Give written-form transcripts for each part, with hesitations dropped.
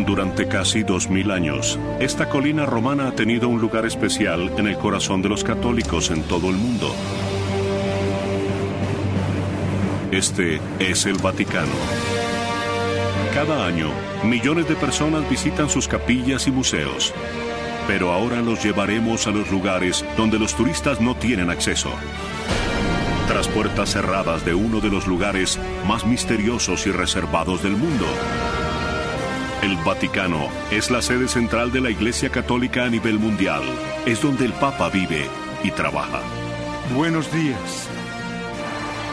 Durante casi 2000 años, esta colina romana ha tenido un lugar especial en el corazón de los católicos en todo el mundo. Este es el Vaticano. Cada año, millones de personas visitan sus capillas y museos. Pero ahora los llevaremos a los lugares donde los turistas no tienen acceso. Tras puertas cerradas de uno de los lugares más misteriosos y reservados del mundo. El Vaticano es la sede central de la Iglesia Católica a nivel mundial. Es donde el Papa vive y trabaja. Buenos días.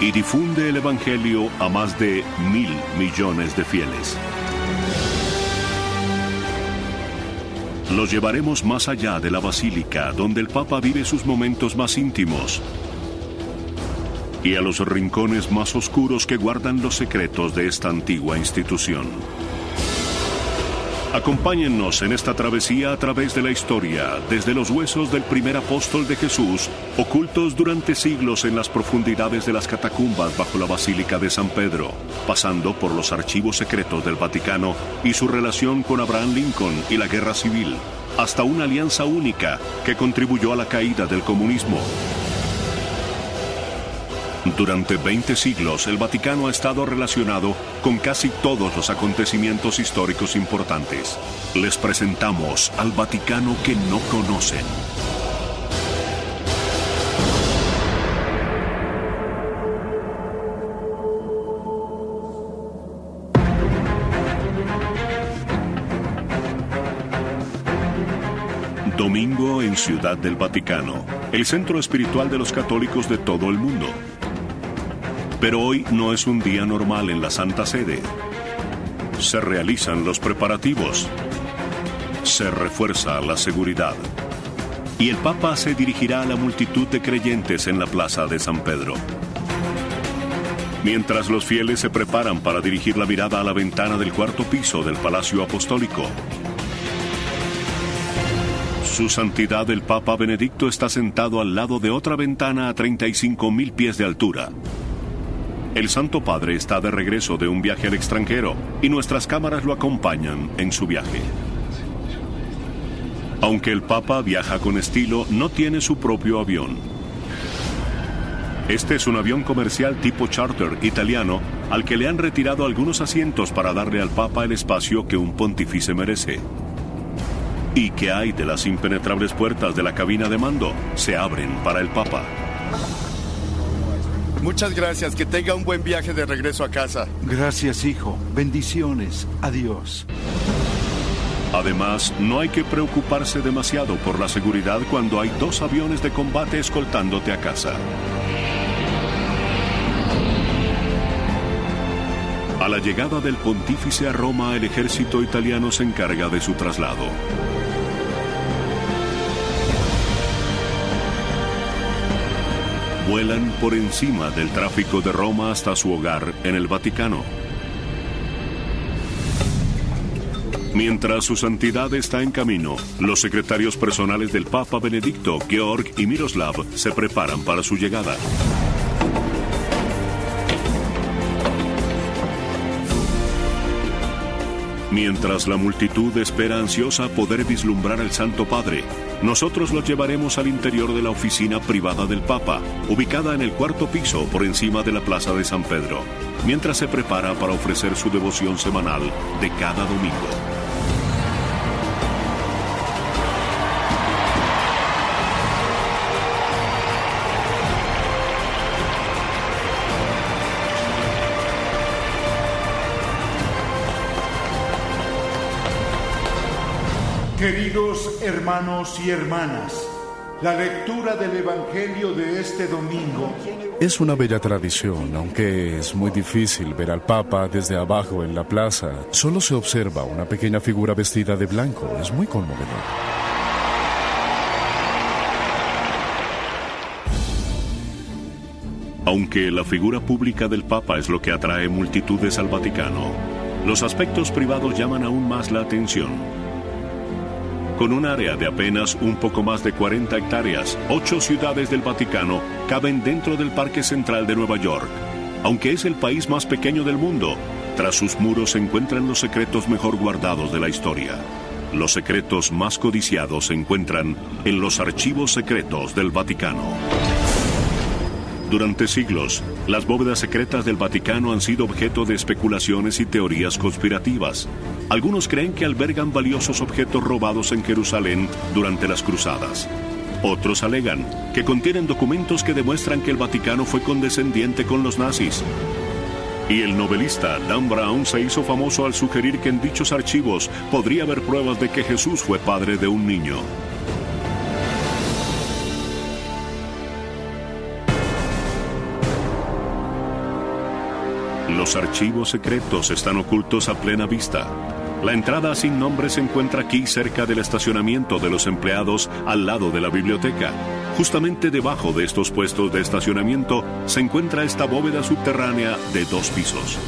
Y difunde el Evangelio a más de 1.000 millones de fieles. Los llevaremos más allá de la basílica, donde el Papa vive sus momentos más íntimos, y a los rincones más oscuros que guardan los secretos de esta antigua institución. Acompáñennos en esta travesía a través de la historia, desde los huesos del primer apóstol de Jesús, ocultos durante siglos en las profundidades de las catacumbas bajo la Basílica de San Pedro, pasando por los archivos secretos del Vaticano y su relación con Abraham Lincoln y la Guerra Civil, hasta una alianza única que contribuyó a la caída del comunismo. Durante 20 siglos, el Vaticano ha estado relacionado con casi todos los acontecimientos históricos importantes. Les presentamos al Vaticano que no conocen. Domingo en Ciudad del Vaticano, el centro espiritual de los católicos de todo el mundo. Pero hoy no es un día normal en la Santa Sede. Se realizan los preparativos. Se refuerza la seguridad. Y el Papa se dirigirá a la multitud de creyentes en la plaza de San Pedro. Mientras los fieles se preparan para dirigir la mirada a la ventana del cuarto piso del Palacio Apostólico. Su Santidad el Papa Benedicto está sentado al lado de otra ventana a 35.000 pies de altura. El Santo Padre está de regreso de un viaje al extranjero y nuestras cámaras lo acompañan en su viaje. Aunque el Papa viaja con estilo, no tiene su propio avión. Este es un avión comercial tipo charter italiano al que le han retirado algunos asientos para darle al Papa el espacio que un pontífice merece. ¿Y qué hay de las impenetrables puertas de la cabina de mando? Se abren para el Papa. Muchas gracias. Que tenga un buen viaje de regreso a casa. Gracias, hijo. Bendiciones. Adiós. Además, no hay que preocuparse demasiado por la seguridad cuando hay 2 aviones de combate escoltándote a casa. A la llegada del pontífice a Roma, el ejército italiano se encarga de su traslado. Vuelan por encima del tráfico de Roma hasta su hogar en el Vaticano. Mientras su santidad está en camino, los secretarios personales del Papa Benedicto, Georg y Miroslav, se preparan para su llegada. Mientras la multitud espera ansiosa poder vislumbrar al Santo Padre, nosotros los llevaremos al interior de la oficina privada del Papa, ubicada en el cuarto piso por encima de la Plaza de San Pedro, mientras se prepara para ofrecer su devoción semanal de cada domingo. Queridos hermanos y hermanas, la lectura del Evangelio de este domingo es una bella tradición, aunque es muy difícil ver al Papa desde abajo en la plaza. Solo se observa una pequeña figura vestida de blanco. Es muy conmovedor. Aunque la figura pública del Papa es lo que atrae multitudes al Vaticano, los aspectos privados llaman aún más la atención. Con un área de apenas un poco más de 40 hectáreas, 8 ciudades del Vaticano caben dentro del Parque Central de Nueva York. Aunque es el país más pequeño del mundo, Tras sus muros se encuentran los secretos mejor guardados de la historia. Los secretos más codiciados se encuentran en los archivos secretos del Vaticano. Durante siglos, las bóvedas secretas del Vaticano han sido objeto de especulaciones y teorías conspirativas. Algunos creen que albergan valiosos objetos robados en Jerusalén durante las cruzadas. Otros alegan que contienen documentos que demuestran que el Vaticano fue condescendiente con los nazis. Y el novelista Dan Brown se hizo famoso al sugerir que en dichos archivos podría haber pruebas de que Jesús fue padre de un niño. Los archivos secretos están ocultos a plena vista. La entrada sin nombre se encuentra aquí cerca del estacionamiento de los empleados al lado de la biblioteca. Justamente debajo de estos puestos de estacionamiento se encuentra esta bóveda subterránea de 2 pisos.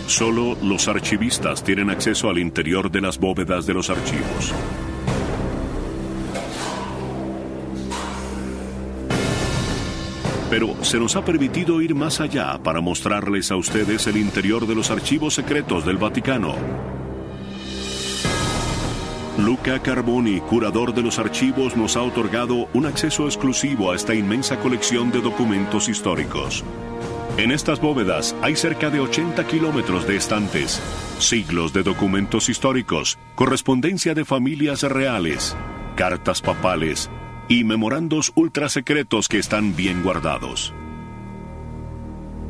Solo los archivistas tienen acceso al interior de las bóvedas de los archivos. Pero se nos ha permitido ir más allá para mostrarles a ustedes el interior de los archivos secretos del Vaticano. Luca Carboni, curador de los archivos, nos ha otorgado un acceso exclusivo a esta inmensa colección de documentos históricos. En estas bóvedas hay cerca de 80 kilómetros de estantes, siglos de documentos históricos, correspondencia de familias reales, cartas papales y memorandos ultrasecretos que están bien guardados.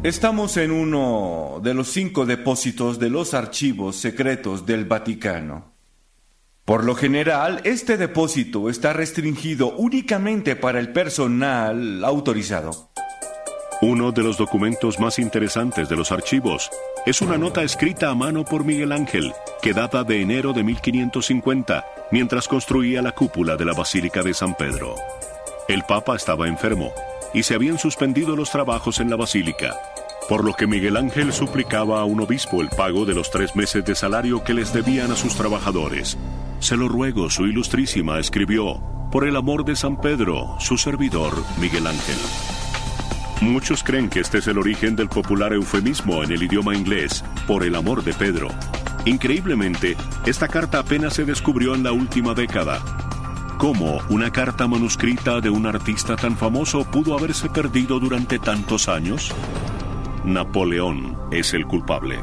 Estamos en uno de los 5 depósitos de los archivos secretos del Vaticano. Por lo general, este depósito está restringido únicamente para el personal autorizado. Uno de los documentos más interesantes de los archivos es una nota escrita a mano por Miguel Ángel, que data de enero de 1550, mientras construía la cúpula de la Basílica de San Pedro. El Papa estaba enfermo y se habían suspendido los trabajos en la Basílica, por lo que Miguel Ángel suplicaba a un obispo el pago de los 3 meses de salario que les debían a sus trabajadores. «Se lo ruego, su ilustrísima», escribió, «por el amor de San Pedro, su servidor Miguel Ángel». Muchos creen que este es el origen del popular eufemismo en el idioma inglés, por el amor de Pedro. Increíblemente, esta carta apenas se descubrió en la última década. ¿Cómo una carta manuscrita de un artista tan famoso pudo haberse perdido durante tantos años? Napoleón es el culpable.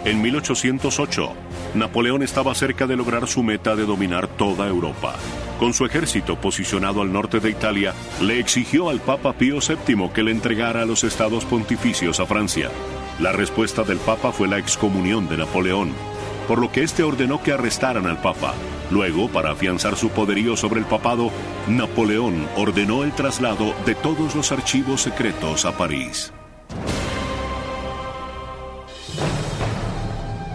En 1808, Napoleón estaba cerca de lograr su meta de dominar toda Europa. Con su ejército posicionado al norte de Italia, le exigió al Papa Pío VII que le entregara los estados pontificios a Francia. La respuesta del Papa fue la excomunión de Napoleón, por lo que éste ordenó que arrestaran al Papa. Luego, para afianzar su poderío sobre el papado, Napoleón ordenó el traslado de todos los archivos secretos a París.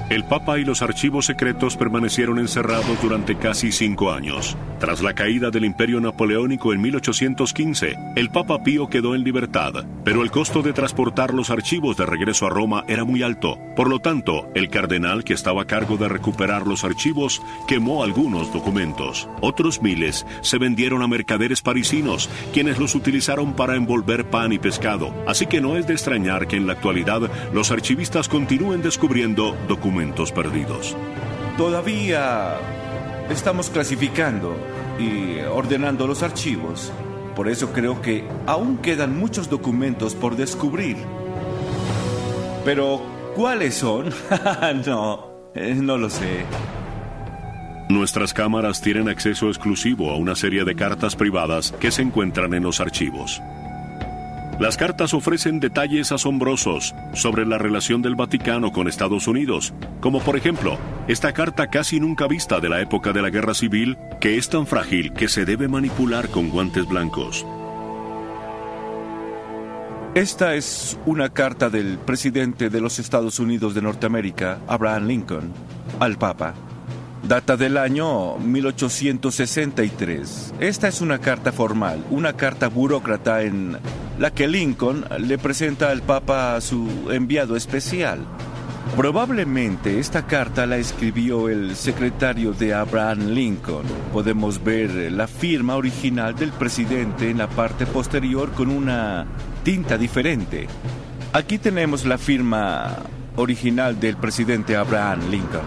El Papa y los archivos secretos permanecieron encerrados durante casi 5 años. Tras la caída del Imperio Napoleónico en 1815, el Papa Pío quedó en libertad, pero el costo de transportar los archivos de regreso a Roma era muy alto. Por lo tanto, el cardenal que estaba a cargo de recuperar los archivos quemó algunos documentos. Otros miles se vendieron a mercaderes parisinos, quienes los utilizaron para envolver pan y pescado. Así que no es de extrañar que en la actualidad los archivistas continúen descubriendo documentos perdidos. Todavía estamos clasificando y ordenando los archivos. Por eso creo que aún quedan muchos documentos por descubrir. Pero, ¿cuáles son? No lo sé. Nuestras cámaras tienen acceso exclusivo a una serie de cartas privadas que se encuentran en los archivos. Las cartas ofrecen detalles asombrosos sobre la relación del Vaticano con Estados Unidos, como por ejemplo, esta carta casi nunca vista de la época de la Guerra Civil, que es tan frágil que se debe manipular con guantes blancos. Esta es una carta del presidente de los Estados Unidos de Norteamérica, Abraham Lincoln, al Papa. Data del año 1863. Esta es una carta formal, una carta burócrata en la que Lincoln le presenta al Papa a su enviado especial. Probablemente esta carta la escribió el secretario de Abraham Lincoln. Podemos ver la firma original del presidente en la parte posterior con una tinta diferente. Aquí tenemos la firma original del presidente Abraham Lincoln.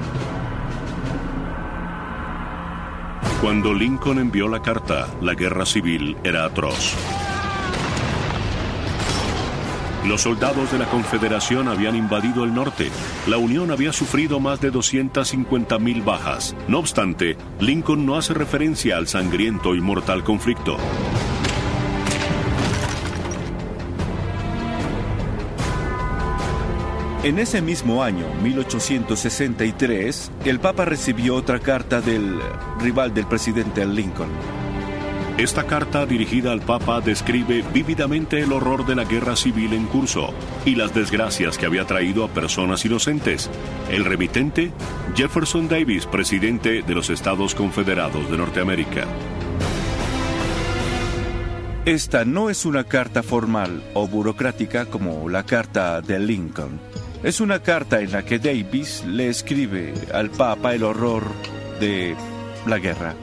Cuando Lincoln envió la carta, la guerra civil era atroz. Los soldados de la Confederación habían invadido el norte. La Unión había sufrido más de 250,000 bajas. No obstante, Lincoln no hace referencia al sangriento y mortal conflicto. En ese mismo año, 1863, el Papa recibió otra carta del rival del presidente Lincoln. Esta carta dirigida al Papa describe vívidamente el horror de la guerra civil en curso y las desgracias que había traído a personas inocentes. El remitente, Jefferson Davis, presidente de los Estados Confederados de Norteamérica. Esta no es una carta formal o burocrática como la carta de Lincoln. Es una carta en la que Davis le escribe al Papa el horror de la guerra.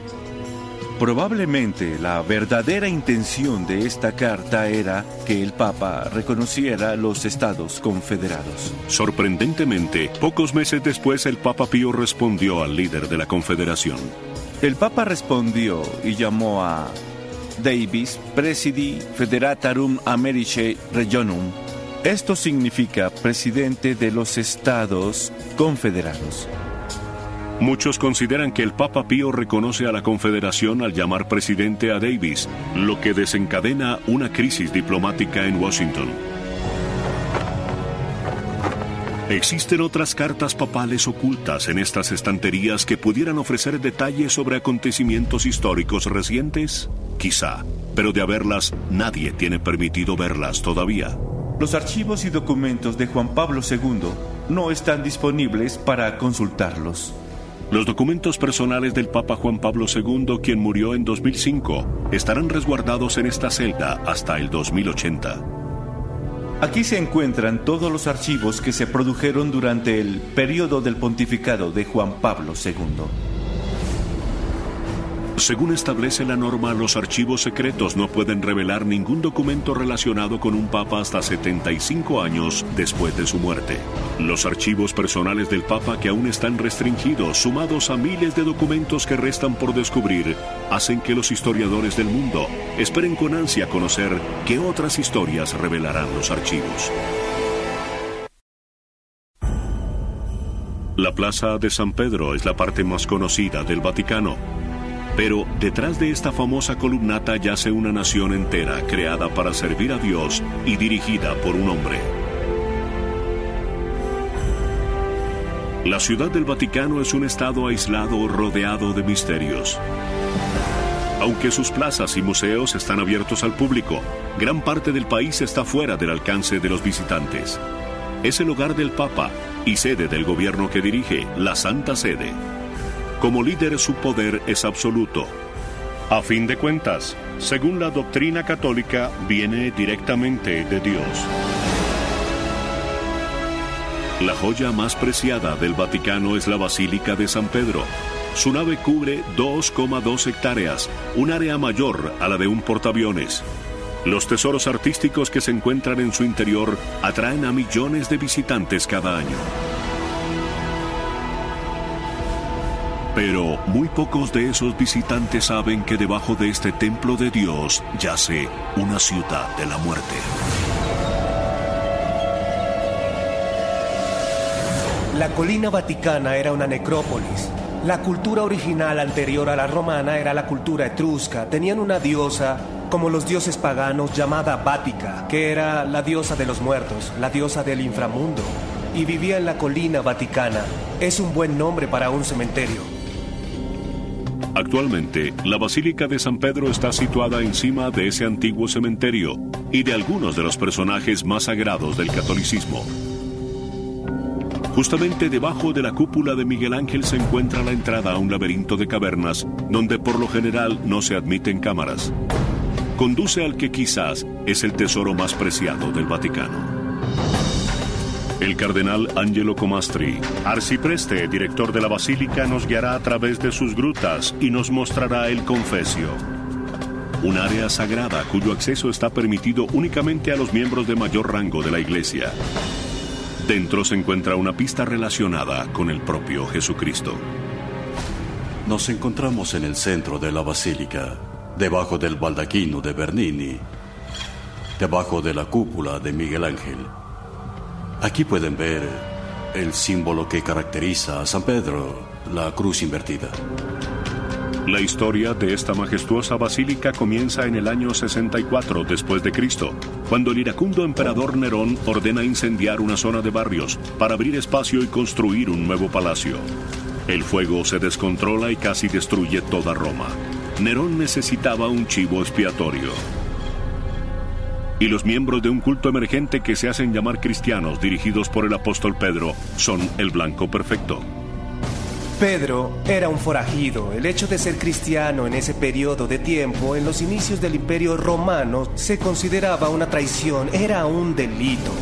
Probablemente la verdadera intención de esta carta era que el Papa reconociera los Estados Confederados. Sorprendentemente, pocos meses después el Papa Pío respondió al líder de la Confederación. El Papa respondió y llamó a Davis Presidi Federatarum Americae Regionum. Esto significa presidente de los Estados Confederados. Muchos consideran que el Papa Pío reconoce a la Confederación al llamar presidente a Davis, lo que desencadena una crisis diplomática en Washington. ¿Existen otras cartas papales ocultas en estas estanterías que pudieran ofrecer detalles sobre acontecimientos históricos recientes? Quizá, pero de haberlas, nadie tiene permitido verlas todavía. Los archivos y documentos de Juan Pablo II no están disponibles para consultarlos. Los documentos personales del Papa Juan Pablo II, quien murió en 2005, estarán resguardados en esta celda hasta el 2080. Aquí se encuentran todos los archivos que se produjeron durante el periodo del pontificado de Juan Pablo II. Según establece la norma, los archivos secretos no pueden revelar ningún documento relacionado con un papa hasta 75 años después de su muerte. Los archivos personales del papa, que aún están restringidos, sumados a miles de documentos que restan por descubrir, hacen que los historiadores del mundo esperen con ansia conocer qué otras historias revelarán los archivos. La Plaza de San Pedro es la parte más conocida del Vaticano. Pero detrás de esta famosa columnata yace una nación entera creada para servir a Dios y dirigida por un hombre. La Ciudad del Vaticano es un estado aislado rodeado de misterios. Aunque sus plazas y museos están abiertos al público, gran parte del país está fuera del alcance de los visitantes. Es el hogar del Papa y sede del gobierno que dirige, la Santa Sede. Como líder, su poder es absoluto. A fin de cuentas, según la doctrina católica, viene directamente de Dios. La joya más preciada del Vaticano es la Basílica de San Pedro. Su nave cubre 2,2 hectáreas, un área mayor a la de un portaaviones. Los tesoros artísticos que se encuentran en su interior atraen a millones de visitantes cada año. Pero muy pocos de esos visitantes saben que debajo de este templo de Dios yace una ciudad de la muerte. La colina vaticana era una necrópolis. La cultura original anterior a la romana era la cultura etrusca. Tenían una diosa, como los dioses paganos, llamada Vática, que era la diosa de los muertos, la diosa del inframundo, y vivía en la colina vaticana. Es un buen nombre para un cementerio. Actualmente, la Basílica de San Pedro está situada encima de ese antiguo cementerio y de algunos de los personajes más sagrados del catolicismo. Justamente debajo de la cúpula de Miguel Ángel se encuentra la entrada a un laberinto de cavernas donde por lo general no se admiten cámaras. Conduce al que quizás es el tesoro más preciado del Vaticano. El cardenal Angelo Comastri, arcipreste, director de la basílica, nos guiará a través de sus grutas y nos mostrará el confesio, un área sagrada cuyo acceso está permitido únicamente a los miembros de mayor rango de la iglesia. Dentro se encuentra una pista relacionada con el propio Jesucristo. Nos encontramos en el centro de la basílica, debajo del baldaquino de Bernini, debajo de la cúpula de Miguel Ángel. Aquí pueden ver el símbolo que caracteriza a San Pedro, la cruz invertida. La historia de esta majestuosa basílica comienza en el año 64 después de Cristo, cuando el iracundo emperador Nerón ordena incendiar una zona de barrios para abrir espacio y construir un nuevo palacio. El fuego se descontrola y casi destruye toda Roma. Nerón necesitaba un chivo expiatorio. Y los miembros de un culto emergente que se hacen llamar cristianos, dirigidos por el apóstol Pedro, son el blanco perfecto. Pedro era un forajido. El hecho de ser cristiano en ese periodo de tiempo, en los inicios del Imperio Romano, se consideraba una traición, era un delito.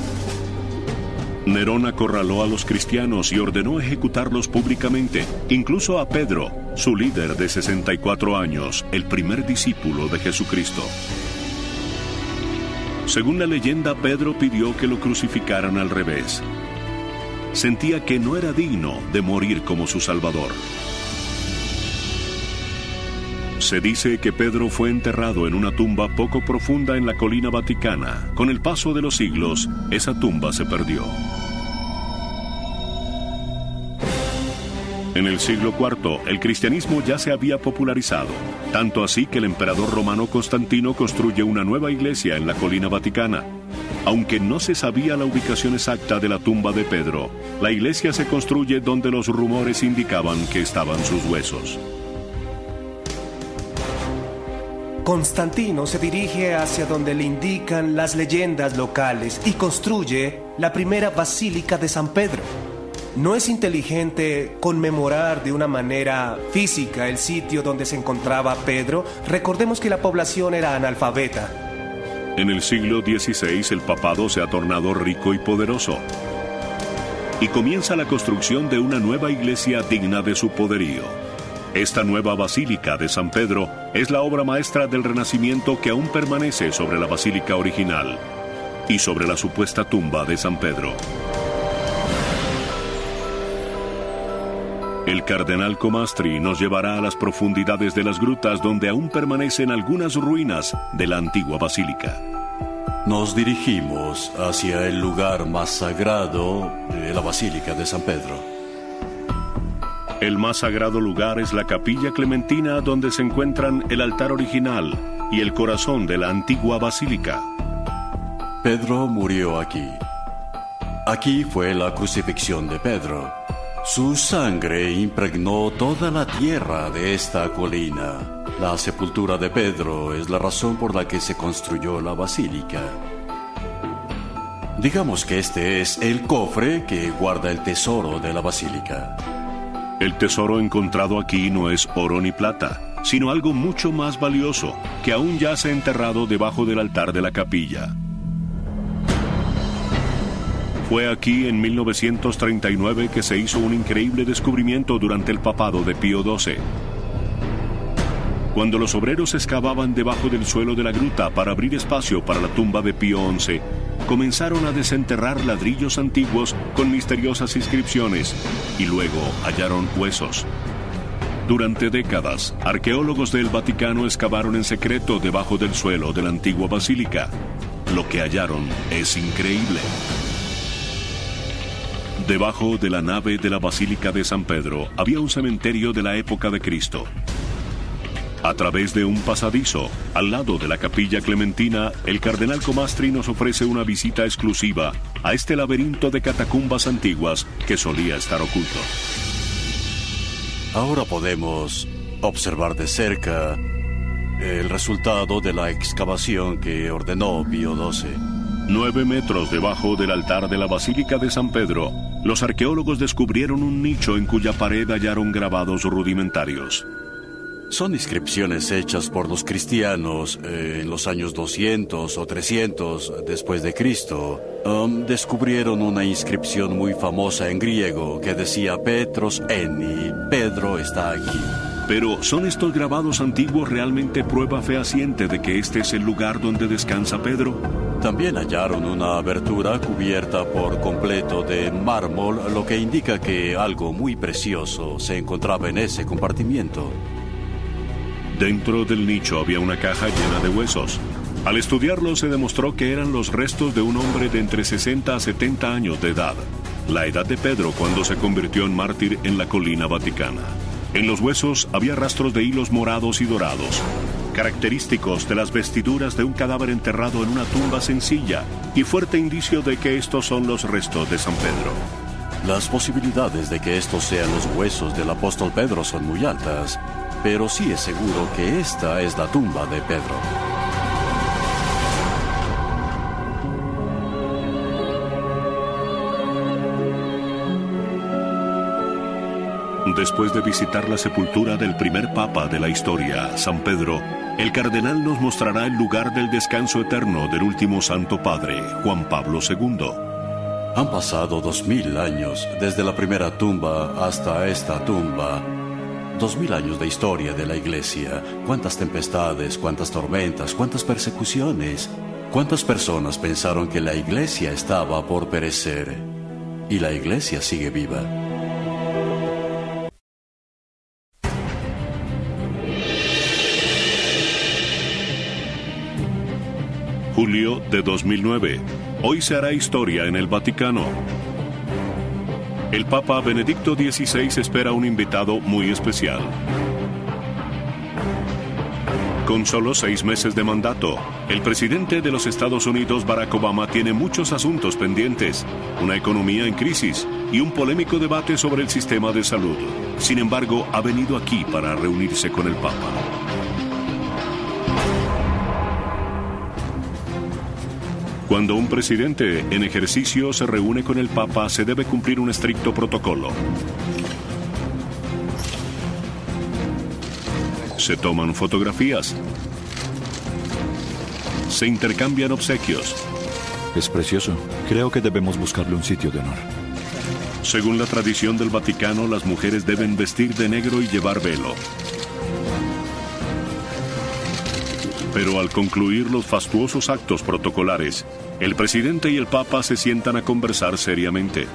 Nerón acorraló a los cristianos y ordenó ejecutarlos públicamente, incluso a Pedro, su líder de 64 años, el primer discípulo de Jesucristo. Según la leyenda, Pedro pidió que lo crucificaran al revés. Sentía que no era digno de morir como su Salvador. Se dice que Pedro fue enterrado en una tumba poco profunda en la colina vaticana. Con el paso de los siglos, esa tumba se perdió. En el siglo IV, el cristianismo ya se había popularizado, tanto así que el emperador romano Constantino construye una nueva iglesia en la colina vaticana. Aunque no se sabía la ubicación exacta de la tumba de Pedro, la iglesia se construye donde los rumores indicaban que estaban sus huesos. Constantino se dirige hacia donde le indican las leyendas locales y construye la primera basílica de San Pedro. No es inteligente conmemorar de una manera física el sitio donde se encontraba Pedro. Recordemos que la población era analfabeta. En el siglo XVI el papado se ha tornado rico y poderoso. Y comienza la construcción de una nueva iglesia digna de su poderío. Esta nueva basílica de San Pedro es la obra maestra del Renacimiento que aún permanece sobre la basílica original y sobre la supuesta tumba de San Pedro. El cardenal Comastri nos llevará a las profundidades de las grutas donde aún permanecen algunas ruinas de la antigua basílica. Nos dirigimos hacia el lugar más sagrado de la Basílica de San Pedro. El más sagrado lugar es la Capilla Clementina, donde se encuentran el altar original y el corazón de la antigua basílica. Pedro murió aquí. Aquí fue la crucifixión de Pedro. Su sangre impregnó toda la tierra de esta colina. La sepultura de Pedro es la razón por la que se construyó la basílica. Digamos que este es el cofre que guarda el tesoro de la basílica. El tesoro encontrado aquí no es oro ni plata, sino algo mucho más valioso, que aún yace enterrado debajo del altar de la capilla. Fue aquí en 1939 que se hizo un increíble descubrimiento durante el papado de Pío XII. Cuando los obreros excavaban debajo del suelo de la gruta para abrir espacio para la tumba de Pío XI, comenzaron a desenterrar ladrillos antiguos con misteriosas inscripciones y luego hallaron huesos. Durante décadas, arqueólogos del Vaticano excavaron en secreto debajo del suelo de la antigua basílica. Lo que hallaron es increíble. Debajo de la nave de la Basílica de San Pedro había un cementerio de la época de Cristo. A través de un pasadizo, al lado de la Capilla Clementina, el cardenal Comastri nos ofrece una visita exclusiva a este laberinto de catacumbas antiguas que solía estar oculto. Ahora podemos observar de cerca el resultado de la excavación que ordenó Pío XII. 9 metros debajo del altar de la Basílica de San Pedro, los arqueólogos descubrieron un nicho en cuya pared hallaron grabados rudimentarios. Son inscripciones hechas por los cristianos en los años 200 o 300 después de Cristo. Descubrieron una inscripción muy famosa en griego que decía Petros eni, Pedro está aquí. Pero ¿son estos grabados antiguos realmente prueba fehaciente de que este es el lugar donde descansa Pedro? También hallaron una abertura cubierta por completo de mármol, lo que indica que algo muy precioso se encontraba en ese compartimiento. Dentro del nicho había una caja llena de huesos. Al estudiarlo se demostró que eran los restos de un hombre de entre 60 a 70 años de edad, la edad de Pedro cuando se convirtió en mártir en la colina vaticana. En los huesos había rastros de hilos morados y dorados, característicos de las vestiduras de un cadáver enterrado en una tumba sencilla y fuerte indicio de que estos son los restos de San Pedro. Las posibilidades de que estos sean los huesos del apóstol Pedro son muy altas, pero sí es seguro que esta es la tumba de Pedro. Después de visitar la sepultura del primer papa de la historia, San Pedro, el cardenal nos mostrará el lugar del descanso eterno del último Santo Padre, Juan Pablo II. Han pasado 2000 años desde la primera tumba hasta esta tumba. 2000 años de historia de la Iglesia. Cuántas tempestades, cuántas tormentas, cuántas persecuciones. Cuántas personas pensaron que la Iglesia estaba por perecer. Y la Iglesia sigue viva. Julio de 2009. Hoy se hará historia en el Vaticano. El Papa Benedicto XVI espera un invitado muy especial. Con solo 6 meses de mandato, el presidente de los Estados Unidos, Barack Obama, tiene muchos asuntos pendientes, una economía en crisis y un polémico debate sobre el sistema de salud. Sin embargo, ha venido aquí para reunirse con el Papa. Cuando un presidente en ejercicio se reúne con el Papa, se debe cumplir un estricto protocolo. Se toman fotografías. Se intercambian obsequios. Es precioso. Creo que debemos buscarle un sitio de honor. Según la tradición del Vaticano, las mujeres deben vestir de negro y llevar velo. Pero al concluir los fastuosos actos protocolares, el presidente y el Papa se sientan a conversar seriamente.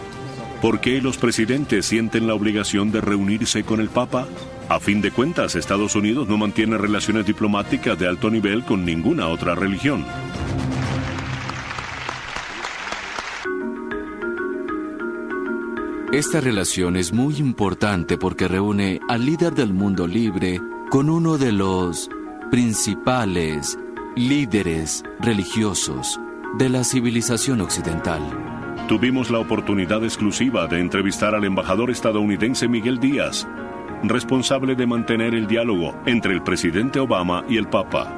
¿Por qué los presidentes sienten la obligación de reunirse con el Papa? A fin de cuentas, Estados Unidos no mantiene relaciones diplomáticas de alto nivel con ninguna otra religión. Esta relación es muy importante porque reúne al líder del mundo libre con uno de los principales líderes religiosos de la civilización occidental. Tuvimos la oportunidad exclusiva de entrevistar al embajador estadounidense Miguel Díaz, responsable de mantener el diálogo entre el presidente Obama y el Papa.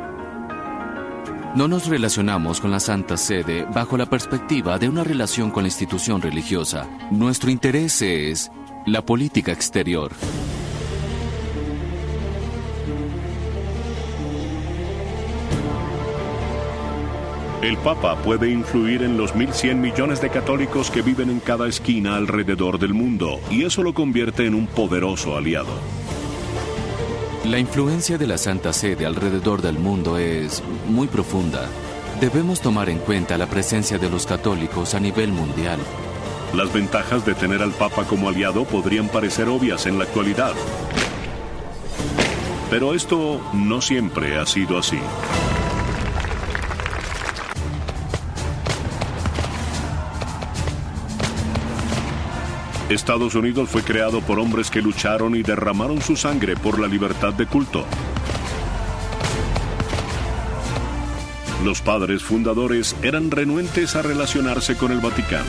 No nos relacionamos con la Santa Sede bajo la perspectiva de una relación con la institución religiosa. Nuestro interés es la política exterior. El Papa puede influir en los 1.100 millones de católicos que viven en cada esquina alrededor del mundo, y eso lo convierte en un poderoso aliado. La influencia de la Santa Sede alrededor del mundo es muy profunda. Debemos tomar en cuenta la presencia de los católicos a nivel mundial. Las ventajas de tener al Papa como aliado podrían parecer obvias en la actualidad. Pero esto no siempre ha sido así. Estados Unidos fue creado por hombres que lucharon y derramaron su sangre por la libertad de culto. Los padres fundadores eran renuentes a relacionarse con el Vaticano.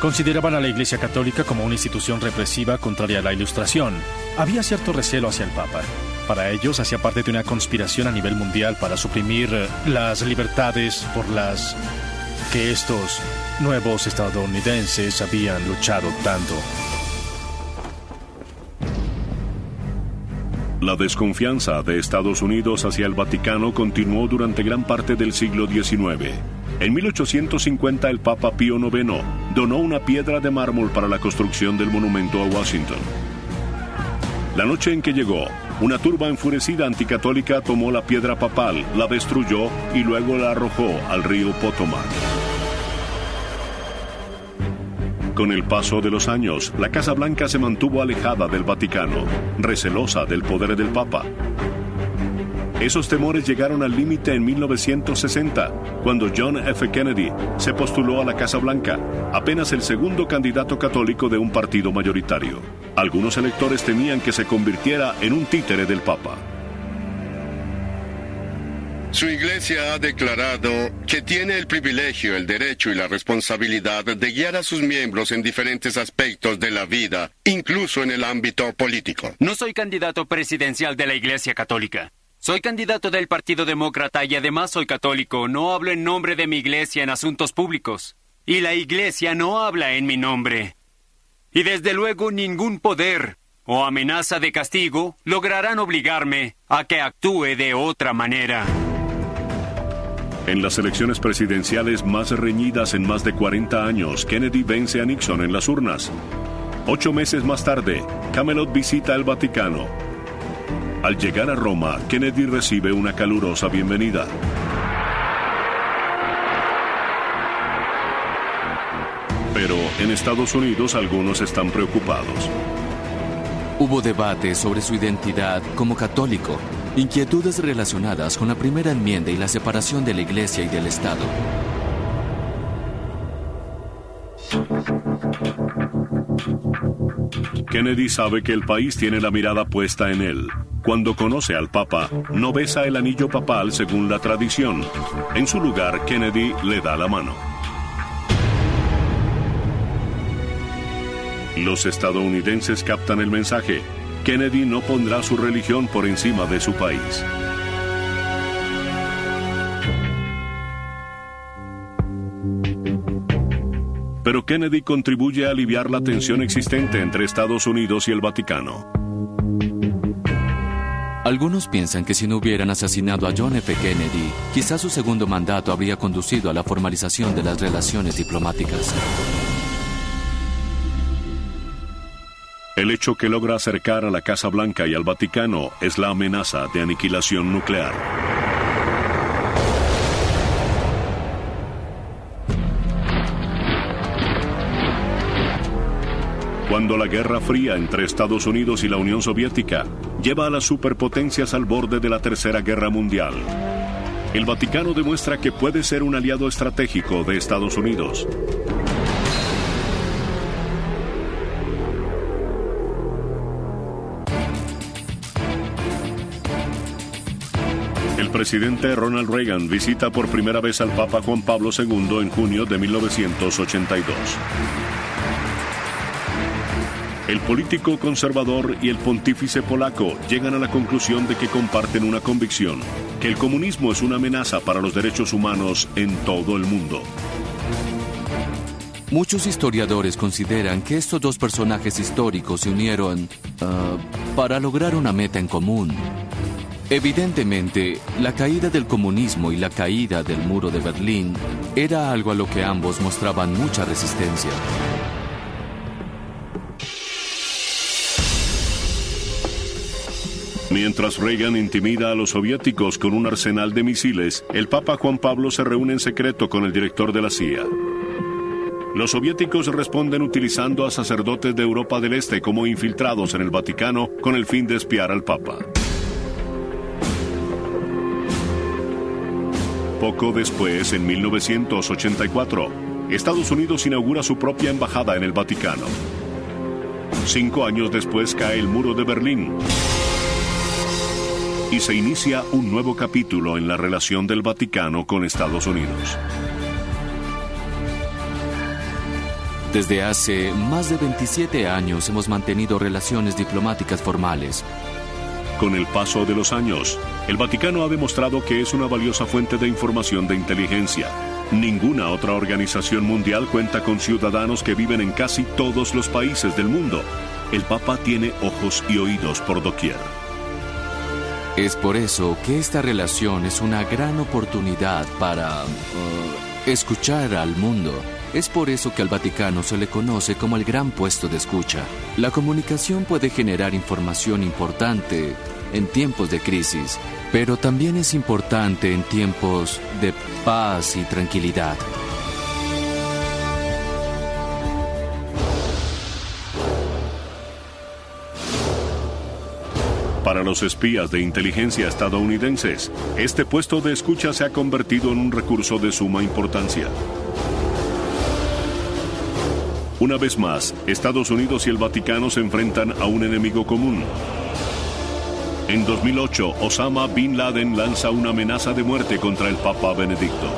Consideraban a la Iglesia Católica como una institución represiva contraria a la Ilustración. Había cierto recelo hacia el Papa. Para ellos hacía parte de una conspiración a nivel mundial para suprimir las libertades por las que estos nuevos estadounidenses habían luchado tanto. La desconfianza de Estados Unidos hacia el Vaticano continuó durante gran parte del siglo XIX. En 1850 el Papa Pío IX donó una piedra de mármol para la construcción del monumento a Washington. La noche en que llegó, una turba enfurecida anticatólica tomó la piedra papal, la destruyó y luego la arrojó al río Potomac. Con el paso de los años, la Casa Blanca se mantuvo alejada del Vaticano, recelosa del poder del Papa. Esos temores llegaron al límite en 1960, cuando John F. Kennedy se postuló a la Casa Blanca, apenas el segundo candidato católico de un partido mayoritario. Algunos electores temían que se convirtiera en un títere del Papa. Su iglesia ha declarado que tiene el privilegio, el derecho y la responsabilidad de guiar a sus miembros en diferentes aspectos de la vida, incluso en el ámbito político. No soy candidato presidencial de la Iglesia Católica. Soy candidato del Partido Demócrata y además soy católico. No hablo en nombre de mi iglesia en asuntos públicos. Y la iglesia no habla en mi nombre. Y desde luego ningún poder o amenaza de castigo lograrán obligarme a que actúe de otra manera. En las elecciones presidenciales más reñidas en más de 40 años, Kennedy vence a Nixon en las urnas. 8 meses más tarde, Camelot visita el Vaticano. Al llegar a Roma, Kennedy recibe una calurosa bienvenida. Pero en Estados Unidos algunos están preocupados. Hubo debate sobre su identidad como católico, inquietudes relacionadas con la primera enmienda y la separación de la Iglesia y del Estado. Kennedy sabe que el país tiene la mirada puesta en él. Cuando conoce al Papa, no besa el anillo papal según la tradición. En su lugar, Kennedy le da la mano. Los estadounidenses captan el mensaje. Kennedy no pondrá su religión por encima de su país. Pero Kennedy contribuye a aliviar la tensión existente entre Estados Unidos y el Vaticano. Algunos piensan que si no hubieran asesinado a John F. Kennedy, quizás su segundo mandato habría conducido a la formalización de las relaciones diplomáticas. El hecho que logra acercar a la Casa Blanca y al Vaticano es la amenaza de aniquilación nuclear. Cuando la Guerra Fría entre Estados Unidos y la Unión Soviética lleva a las superpotencias al borde de la Tercera Guerra Mundial, el Vaticano demuestra que puede ser un aliado estratégico de Estados Unidos. El presidente Ronald Reagan visita por primera vez al Papa Juan Pablo II en junio de 1982. El político conservador y el pontífice polaco llegan a la conclusión de que comparten una convicción, que el comunismo es una amenaza para los derechos humanos en todo el mundo. Muchos historiadores consideran que estos dos personajes históricos se unieron para lograr una meta en común. Evidentemente, la caída del comunismo y la caída del muro de Berlín era algo a lo que ambos mostraban mucha resistencia. Mientras Reagan intimida a los soviéticos con un arsenal de misiles, el Papa Juan Pablo se reúne en secreto con el director de la CIA. Los soviéticos responden utilizando a sacerdotes de Europa del Este como infiltrados en el Vaticano con el fin de espiar al Papa. Poco después, en 1984, Estados Unidos inaugura su propia embajada en el Vaticano. 5 años después cae el muro de Berlín y se inicia un nuevo capítulo en la relación del Vaticano con Estados Unidos. Desde hace más de 27 años hemos mantenido relaciones diplomáticas formales. Con el paso de los años, el Vaticano ha demostrado que es una valiosa fuente de información de inteligencia. Ninguna otra organización mundial cuenta con ciudadanos que viven en casi todos los países del mundo. El Papa tiene ojos y oídos por doquier. Es por eso que esta relación es una gran oportunidad para escuchar al mundo. Es por eso que al Vaticano se le conoce como el gran puesto de escucha. La comunicación puede generar información importante en tiempos de crisis, pero también es importante en tiempos de paz y tranquilidad. Para los espías de inteligencia estadounidenses, este puesto de escucha se ha convertido en un recurso de suma importancia. Una vez más, Estados Unidos y el Vaticano se enfrentan a un enemigo común. En 2008, Osama Bin Laden lanza una amenaza de muerte contra el Papa Benedicto.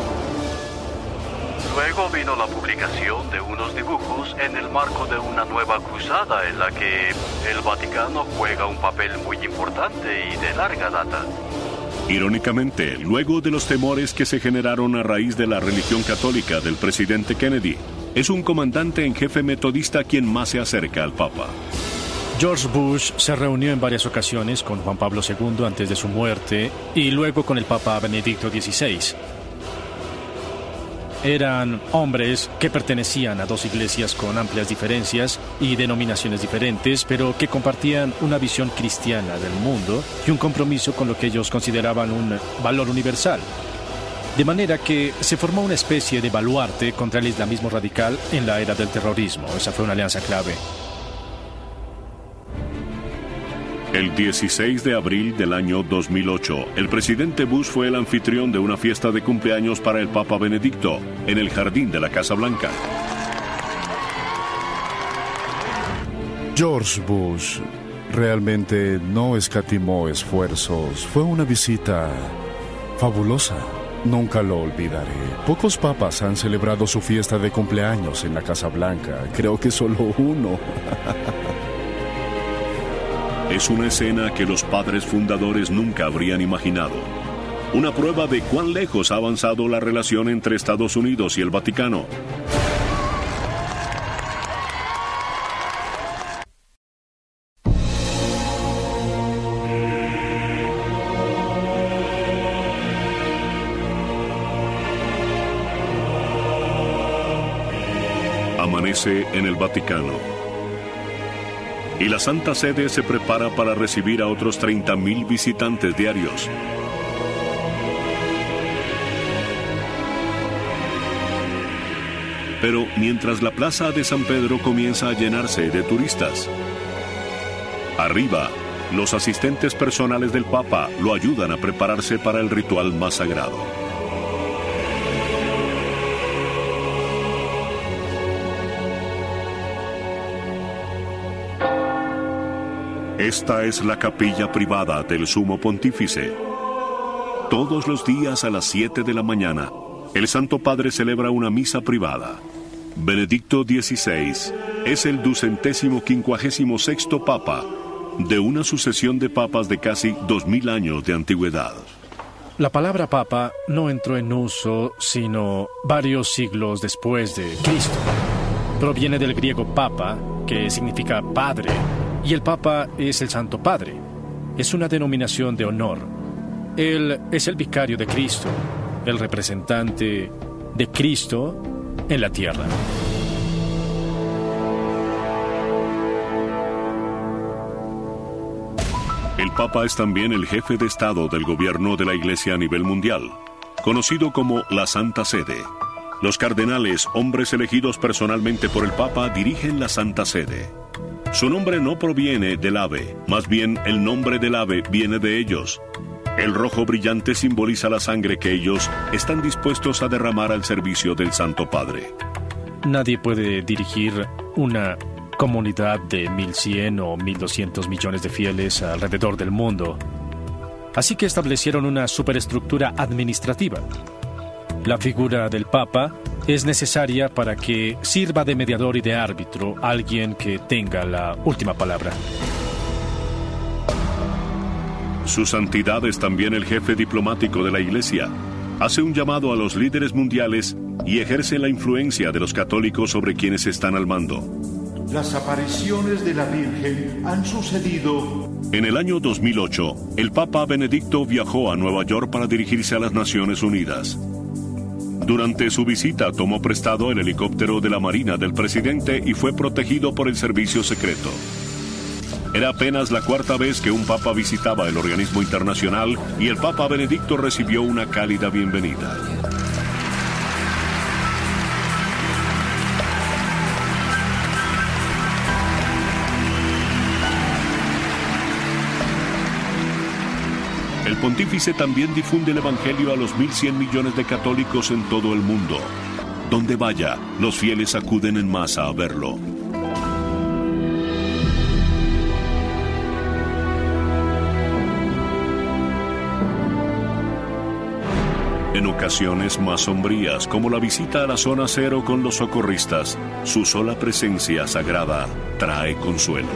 Luego vino la publicación de unos dibujos en el marco de una nueva cruzada en la que el Vaticano juega un papel muy importante y de larga data. Irónicamente, luego de los temores que se generaron a raíz de la religión católica del presidente Kennedy, es un comandante en jefe metodista quien más se acerca al Papa. George Bush se reunió en varias ocasiones con Juan Pablo II antes de su muerte y luego con el Papa Benedicto XVI. Eran hombres que pertenecían a dos iglesias con amplias diferencias y denominaciones diferentes, pero que compartían una visión cristiana del mundo y un compromiso con lo que ellos consideraban un valor universal. De manera que se formó una especie de baluarte contra el islamismo radical en la era del terrorismo. Esa fue una alianza clave. El 16 de abril del año 2008, el presidente Bush fue el anfitrión de una fiesta de cumpleaños para el Papa Benedicto en el jardín de la Casa Blanca. George Bush realmente no escatimó esfuerzos. Fue una visita fabulosa. Nunca lo olvidaré. Pocos papas han celebrado su fiesta de cumpleaños en la Casa Blanca. Creo que solo uno. Es una escena que los padres fundadores nunca habrían imaginado. Una prueba de cuán lejos ha avanzado la relación entre Estados Unidos y el Vaticano. Amanece en el Vaticano. Y la Santa Sede se prepara para recibir a otros 30,000 visitantes diarios. Pero mientras la plaza de San Pedro comienza a llenarse de turistas, arriba, los asistentes personales del Papa lo ayudan a prepararse para el ritual más sagrado. Esta es la capilla privada del Sumo Pontífice. Todos los días a las 7 de la mañana, el Santo Padre celebra una misa privada. Benedicto XVI es el 256º Papa de una sucesión de papas de casi 2000 años de antigüedad. La palabra papa no entró en uso sino varios siglos después de Cristo. Proviene del griego papa, que significa padre, y el Papa es el Santo Padre. Es una denominación de honor. Él es el vicario de Cristo, el representante de Cristo en la tierra. El Papa es también el jefe de Estado del gobierno de la Iglesia a nivel mundial, conocido como la Santa Sede. Los cardenales, hombres elegidos personalmente por el Papa, dirigen la Santa Sede. Su nombre no proviene del ave, más bien el nombre del ave viene de ellos. El rojo brillante simboliza la sangre que ellos están dispuestos a derramar al servicio del Santo Padre. Nadie puede dirigir una comunidad de 1.100 o 1.200 millones de fieles alrededor del mundo. Así que establecieron una superestructura administrativa. La figura del Papa es necesaria para que sirva de mediador y de árbitro, alguien que tenga la última palabra. Su santidad es también el jefe diplomático de la Iglesia. Hace un llamado a los líderes mundiales y ejerce la influencia de los católicos sobre quienes están al mando. Las apariciones de la Virgen han sucedido En el año 2008, el Papa Benedicto viajó a Nueva York para dirigirse a las Naciones Unidas. Durante su visita tomó prestado el helicóptero de la Marina del presidente y fue protegido por el servicio secreto. Era apenas la cuarta vez que un papa visitaba el organismo internacional y el Papa Benedicto recibió una cálida bienvenida. El pontífice también difunde el Evangelio a los 1.100 millones de católicos en todo el mundo. Donde vaya, los fieles acuden en masa a verlo. En ocasiones más sombrías, como la visita a la zona cero con los socorristas, su sola presencia sagrada trae consuelo.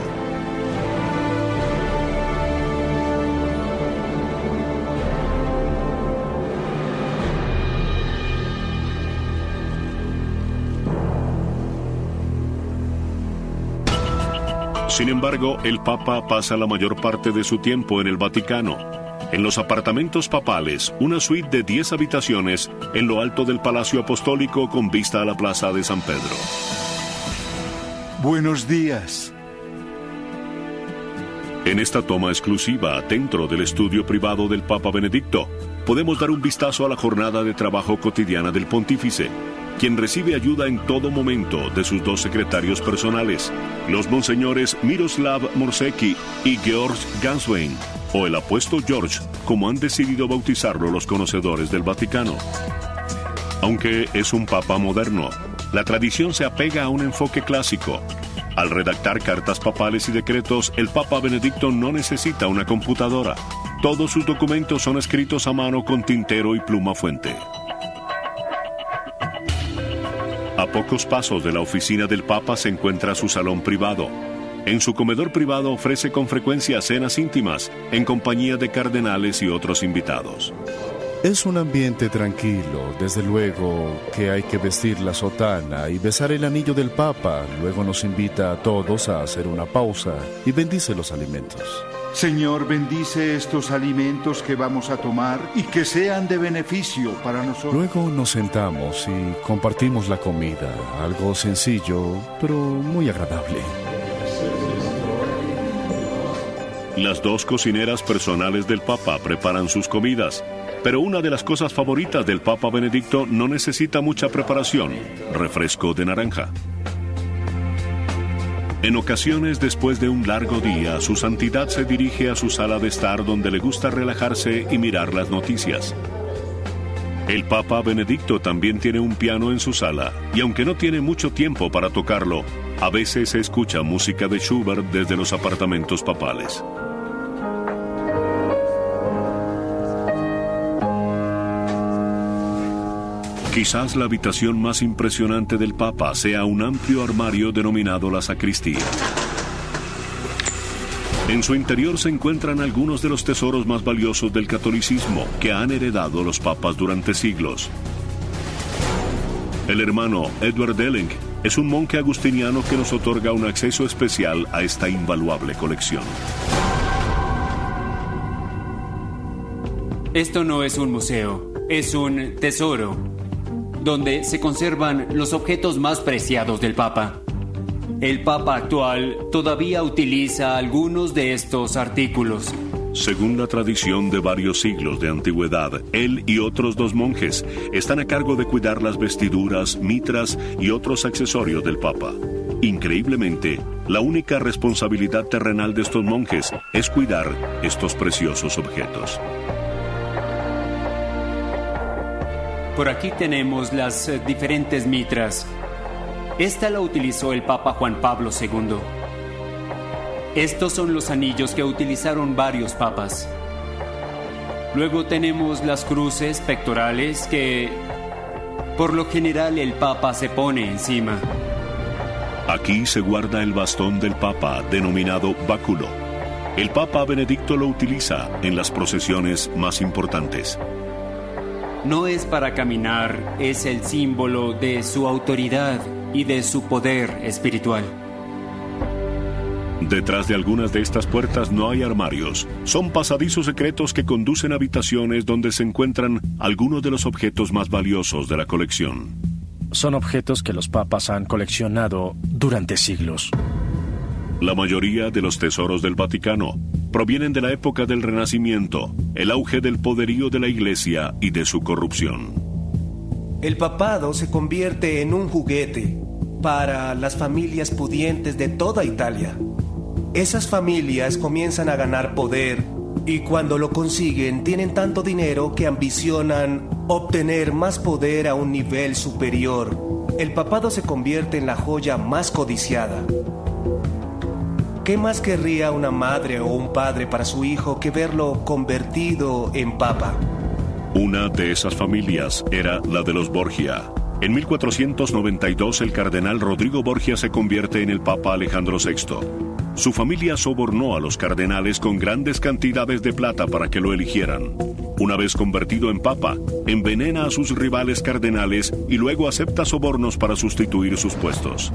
Sin embargo, el Papa pasa la mayor parte de su tiempo en el Vaticano, en los apartamentos papales, una suite de 10 habitaciones en lo alto del Palacio Apostólico con vista a la Plaza de San Pedro. Buenos días. En esta toma exclusiva, dentro del estudio privado del Papa Benedicto, podemos dar un vistazo a la jornada de trabajo cotidiana del pontífice, quien recibe ayuda en todo momento de sus dos secretarios personales, los monseñores Miroslav Morsecki y Georg Ganswein, o el apuesto George, como han decidido bautizarlo los conocedores del Vaticano. Aunque es un papa moderno, la tradición se apega a un enfoque clásico. Al redactar cartas papales y decretos, el Papa Benedicto no necesita una computadora. Todos sus documentos son escritos a mano con tintero y pluma fuente. A pocos pasos de la oficina del Papa se encuentra su salón privado. En su comedor privado ofrece con frecuencia cenas íntimas en compañía de cardenales y otros invitados. Es un ambiente tranquilo, desde luego que hay que vestir la sotana y besar el anillo del Papa. Luego nos invita a todos a hacer una pausa y bendice los alimentos. Señor, bendice estos alimentos que vamos a tomar y que sean de beneficio para nosotros. Luego nos sentamos y compartimos la comida, algo sencillo, pero muy agradable. Las dos cocineras personales del Papa preparan sus comidas, pero una de las cosas favoritas del Papa Benedicto no necesita mucha preparación: refresco de naranja. En ocasiones, después de un largo día, su santidad se dirige a su sala de estar donde le gusta relajarse y mirar las noticias. El Papa Benedicto también tiene un piano en su sala, y aunque no tiene mucho tiempo para tocarlo, a veces se escucha música de Schubert desde los apartamentos papales. Quizás la habitación más impresionante del Papa sea un amplio armario denominado la sacristía. En su interior se encuentran algunos de los tesoros más valiosos del catolicismo que han heredado los papas durante siglos. El hermano Edward Delling es un monje agustiniano que nos otorga un acceso especial a esta invaluable colección. Esto no es un museo, es un tesoro, donde se conservan los objetos más preciados del Papa. El Papa actual todavía utiliza algunos de estos artículos. Según la tradición de varios siglos de antigüedad, él y otros dos monjes están a cargo de cuidar las vestiduras, mitras y otros accesorios del Papa. Increíblemente, la única responsabilidad terrenal de estos monjes es cuidar estos preciosos objetos. Por aquí tenemos las diferentes mitras. Esta la utilizó el Papa Juan Pablo II. Estos son los anillos que utilizaron varios papas. Luego tenemos las cruces pectorales que, por lo general, el Papa se pone encima. Aquí se guarda el bastón del Papa, denominado báculo. El Papa Benedicto lo utiliza en las procesiones más importantes. No es para caminar, es el símbolo de su autoridad y de su poder espiritual. Detrás de algunas de estas puertas no hay armarios. Son pasadizos secretos que conducen a habitaciones donde se encuentran algunos de los objetos más valiosos de la colección. Son objetos que los papas han coleccionado durante siglos. La mayoría de los tesoros del Vaticano provienen de la época del Renacimiento, el auge del poderío de la Iglesia y de su corrupción. El papado se convierte en un juguete para las familias pudientes de toda Italia. Esas familias comienzan a ganar poder y cuando lo consiguen tienen tanto dinero que ambicionan obtener más poder a un nivel superior. El papado se convierte en la joya más codiciada. ¿Qué más querría una madre o un padre para su hijo que verlo convertido en papa? Una de esas familias era la de los Borgia. En 1492 el cardenal Rodrigo Borgia se convierte en el Papa Alejandro VI. Su familia sobornó a los cardenales con grandes cantidades de plata para que lo eligieran. Una vez convertido en papa, envenena a sus rivales cardenales y luego acepta sobornos para sustituir sus puestos.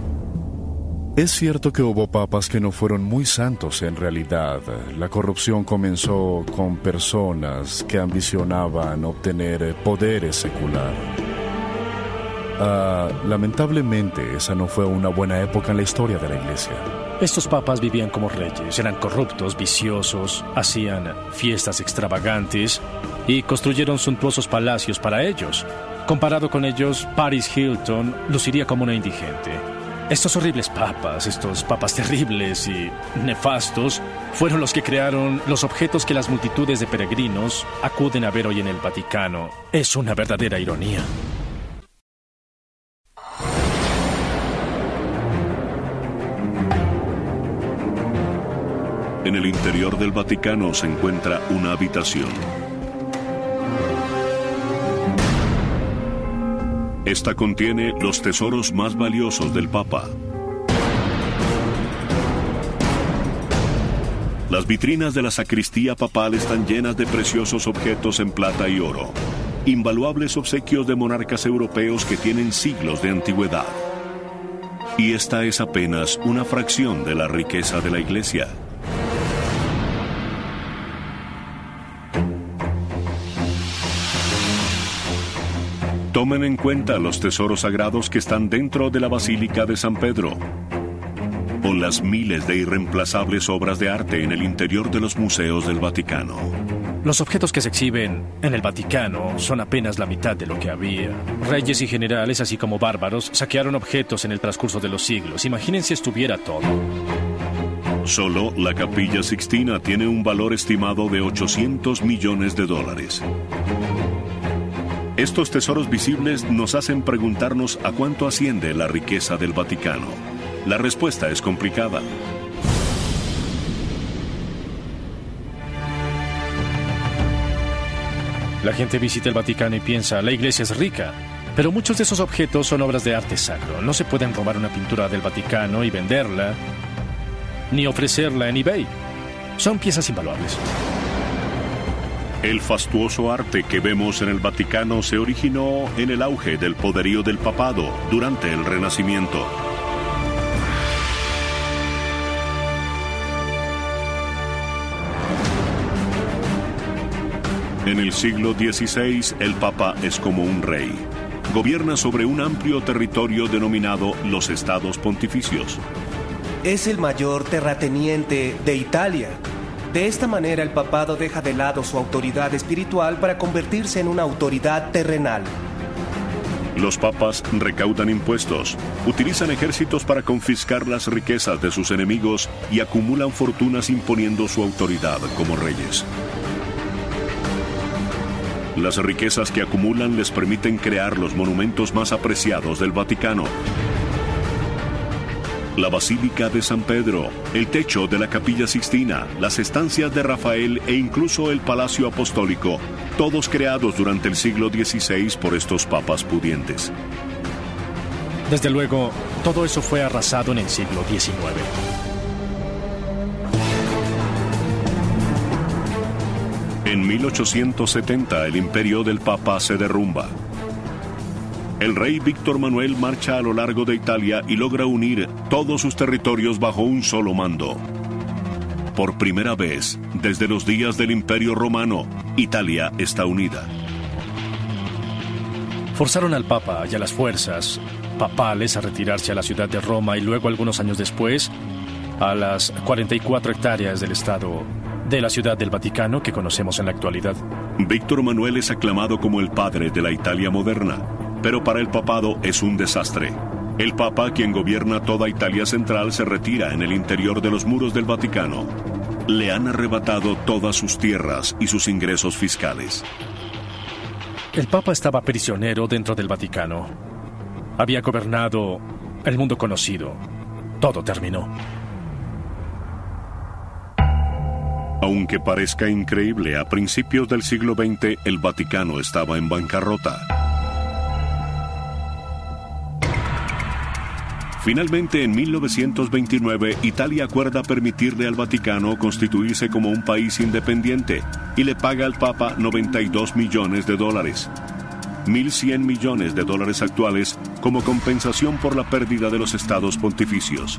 Es cierto que hubo papas que no fueron muy santos en realidad. La corrupción comenzó con personas que ambicionaban obtener poderes secular. Lamentablemente, esa no fue una buena época en la historia de la Iglesia. Estos papas vivían como reyes, eran corruptos, viciosos, hacían fiestas extravagantes y construyeron suntuosos palacios para ellos. Comparado con ellos, Paris Hilton luciría como una indigente. Estos horribles papas, estos papas terribles y nefastos, fueron los que crearon los objetos que las multitudes de peregrinos acuden a ver hoy en el Vaticano. Es una verdadera ironía. En el interior del Vaticano se encuentra una habitación. Esta contiene los tesoros más valiosos del Papa. Las vitrinas de la sacristía papal están llenas de preciosos objetos en plata y oro, invaluables obsequios de monarcas europeos que tienen siglos de antigüedad. Y esta es apenas una fracción de la riqueza de la Iglesia. Tomen en cuenta los tesoros sagrados que están dentro de la Basílica de San Pedro, o las miles de irreemplazables obras de arte en el interior de los museos del Vaticano. Los objetos que se exhiben en el Vaticano son apenas la mitad de lo que había. Reyes y generales, así como bárbaros, saquearon objetos en el transcurso de los siglos. Imaginen si estuviera todo. Solo la Capilla Sixtina tiene un valor estimado de $800 millones. Estos tesoros visibles nos hacen preguntarnos a cuánto asciende la riqueza del Vaticano. La respuesta es complicada. La gente visita el Vaticano y piensa, la iglesia es rica. Pero muchos de esos objetos son obras de arte sacro. No se pueden robar una pintura del Vaticano y venderla, ni ofrecerla en eBay. Son piezas invaluables. El fastuoso arte que vemos en el Vaticano se originó en el auge del poderío del papado durante el Renacimiento. En el siglo XVI, el Papa es como un rey. Gobierna sobre un amplio territorio denominado los Estados Pontificios. Es el mayor terrateniente de Italia. De esta manera el papado deja de lado su autoridad espiritual para convertirse en una autoridad terrenal. Los papas recaudan impuestos, utilizan ejércitos para confiscar las riquezas de sus enemigos y acumulan fortunas imponiendo su autoridad como reyes. Las riquezas que acumulan les permiten crear los monumentos más apreciados del Vaticano. La Basílica de San Pedro, el techo de la Capilla Sixtina, las estancias de Rafael e incluso el Palacio Apostólico, todos creados durante el siglo XVI por estos papas pudientes. Desde luego, todo eso fue arrasado en el siglo XIX. En 1870 el imperio del Papa se derrumba. El rey Víctor Manuel marcha a lo largo de Italia y logra unir todos sus territorios bajo un solo mando. Por primera vez, desde los días del Imperio Romano, Italia está unida. Forzaron al Papa y a las fuerzas papales a retirarse a la ciudad de Roma y luego, algunos años después, a las 44 hectáreas del estado de la Ciudad del Vaticano que conocemos en la actualidad. Víctor Manuel es aclamado como el padre de la Italia moderna, pero para el papado es un desastre. El Papa, quien gobierna toda Italia central, se retira en el interior de los muros del Vaticano. Le han arrebatado todas sus tierras y sus ingresos fiscales. El Papa estaba prisionero dentro del Vaticano. Había gobernado el mundo conocido. Todo terminó. Aunque parezca increíble, a principios del siglo XX el Vaticano estaba en bancarrota. Finalmente, en 1929, Italia acuerda permitirle al Vaticano constituirse como un país independiente y le paga al Papa $92 millones, 1.100 millones de dólares actuales, como compensación por la pérdida de los estados pontificios.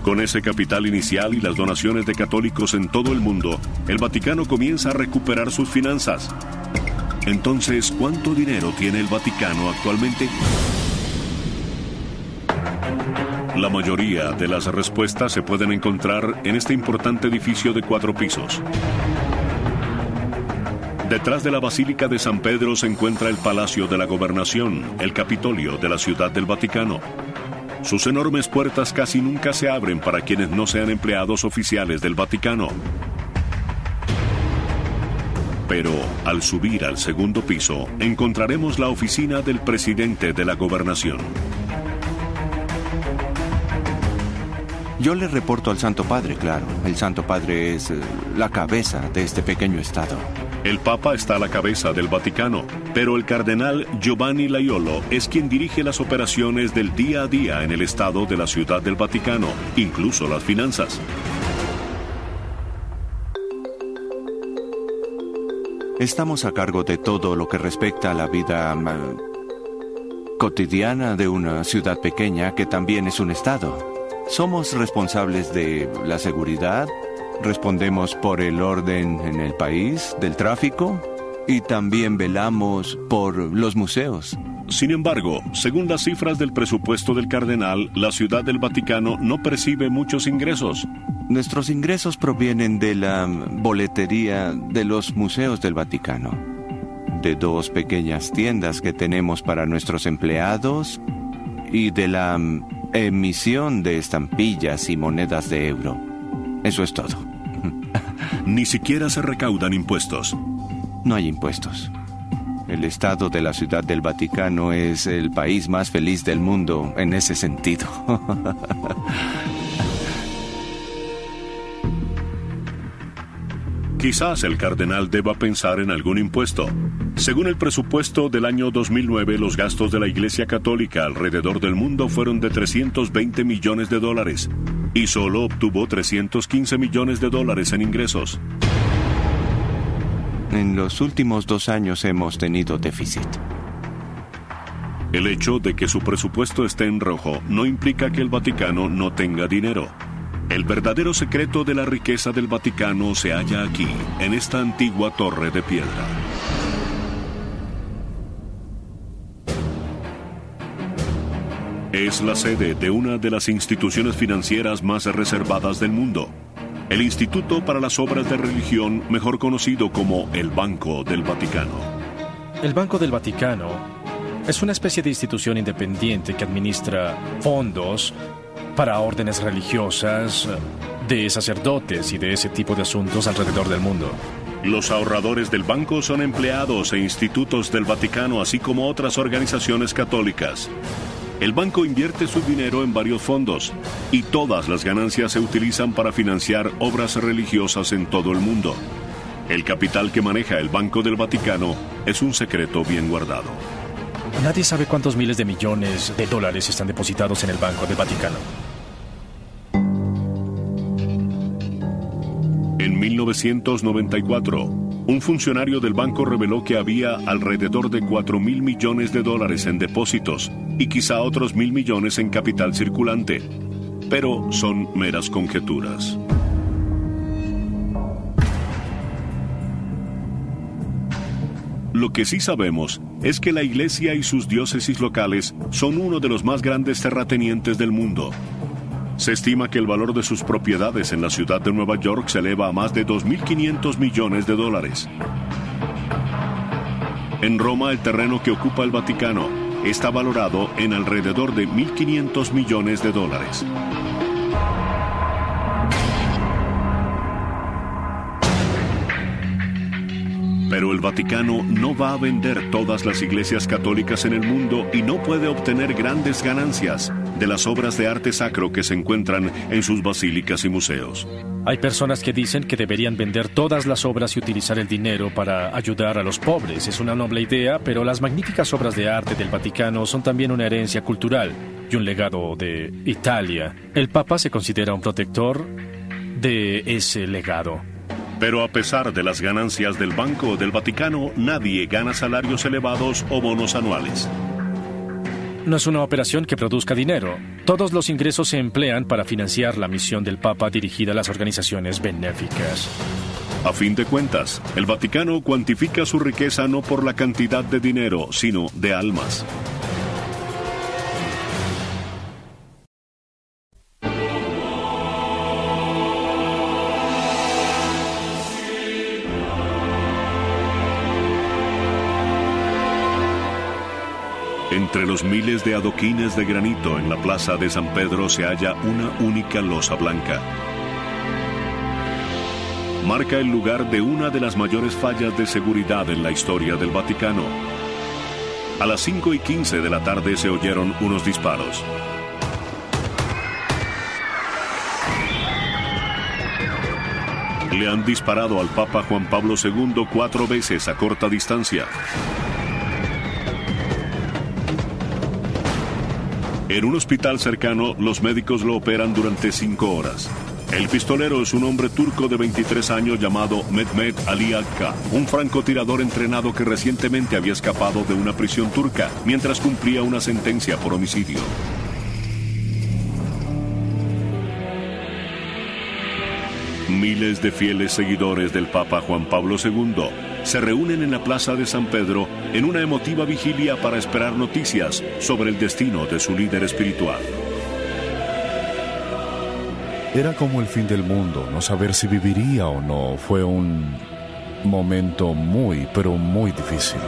Con ese capital inicial y las donaciones de católicos en todo el mundo, el Vaticano comienza a recuperar sus finanzas. Entonces, ¿cuánto dinero tiene el Vaticano actualmente? La mayoría de las respuestas se pueden encontrar en este importante edificio de 4 pisos. Detrás de la Basílica de San Pedro se encuentra el Palacio de la Gobernación, el Capitolio de la Ciudad del Vaticano. Sus enormes puertas casi nunca se abren para quienes no sean empleados oficiales del Vaticano. Pero al subir al segundo piso, encontraremos la oficina del presidente de la Gobernación. Yo le reporto al Santo Padre, claro. El Santo Padre es la cabeza de este pequeño estado. El Papa está a la cabeza del Vaticano, pero el cardenal Giovanni Laiolo es quien dirige las operaciones del día a día en el estado de la Ciudad del Vaticano, incluso las finanzas. Estamos a cargo de todo lo que respecta a la vida cotidiana de una ciudad pequeña que también es un estado. Somos responsables de la seguridad, respondemos por el orden en el país, del tráfico, y también velamos por los museos. Sin embargo, según las cifras del presupuesto del cardenal, la Ciudad del Vaticano no percibe muchos ingresos. Nuestros ingresos provienen de la boletería de los museos del Vaticano, de 2 pequeñas tiendas que tenemos para nuestros empleados y de la emisión de estampillas y monedas de euro. Eso es todo. Ni siquiera se recaudan impuestos. No hay impuestos. El estado de la Ciudad del Vaticano es el país más feliz del mundo en ese sentido. Quizás el cardenal deba pensar en algún impuesto. Según el presupuesto del año 2009, los gastos de la Iglesia Católica alrededor del mundo fueron de $320 millones y solo obtuvo $315 millones en ingresos. En los últimos 2 años hemos tenido déficit. El hecho de que su presupuesto esté en rojo no implica que el Vaticano no tenga dinero. El verdadero secreto de la riqueza del Vaticano se halla aquí, en esta antigua torre de piedra. Es la sede de una de las instituciones financieras más reservadas del mundo, el Instituto para las Obras de Religión, mejor conocido como el Banco del Vaticano. El Banco del Vaticano es una especie de institución independiente que administra fondos para órdenes religiosas, de sacerdotes y de ese tipo de asuntos alrededor del mundo. Los ahorradores del banco son empleados e institutos del Vaticano, así como otras organizaciones católicas. El banco invierte su dinero en varios fondos y todas las ganancias se utilizan para financiar obras religiosas en todo el mundo. El capital que maneja el Banco del Vaticano es un secreto bien guardado. Nadie sabe cuántos miles de millones de dólares están depositados en el Banco del Vaticano. En 1994, un funcionario del banco reveló que había alrededor de $4.000 millones en depósitos y quizá otros 1.000 millones en capital circulante. Pero son meras conjeturas. Lo que sí sabemos es que la Iglesia y sus diócesis locales son uno de los más grandes terratenientes del mundo. Se estima que el valor de sus propiedades en la ciudad de Nueva York se eleva a más de 2.500 millones de dólares. En Roma, el terreno que ocupa el Vaticano está valorado en alrededor de 1.500 millones de dólares. Pero el Vaticano no va a vender todas las iglesias católicas en el mundo y no puede obtener grandes ganancias de las obras de arte sacro que se encuentran en sus basílicas y museos. Hay personas que dicen que deberían vender todas las obras y utilizar el dinero para ayudar a los pobres. Es una noble idea, pero las magníficas obras de arte del Vaticano son también una herencia cultural y un legado de Italia. El Papa se considera un protector de ese legado. Pero a pesar de las ganancias del Banco del Vaticano, nadie gana salarios elevados o bonos anuales. No es una operación que produzca dinero. Todos los ingresos se emplean para financiar la misión del Papa dirigida a las organizaciones benéficas. A fin de cuentas, el Vaticano cuantifica su riqueza no por la cantidad de dinero, sino de almas. Entre los miles de adoquines de granito en la plaza de San Pedro se halla una única losa blanca. Marca el lugar de una de las mayores fallas de seguridad en la historia del Vaticano. A las 5:15 de la tarde se oyeron unos disparos. Le han disparado al Papa Juan Pablo II 4 veces a corta distancia. En un hospital cercano, los médicos lo operan durante 5 horas. El pistolero es un hombre turco de 23 años llamado Mehmet Ali Akka, un francotirador entrenado que recientemente había escapado de una prisión turca mientras cumplía una sentencia por homicidio. Miles de fieles seguidores del Papa Juan Pablo II se reúnen en la Plaza de San Pedro en una emotiva vigilia para esperar noticias sobre el destino de su líder espiritual. Era como el fin del mundo, no saber si viviría o no. Fue un momento muy, pero muy difícil.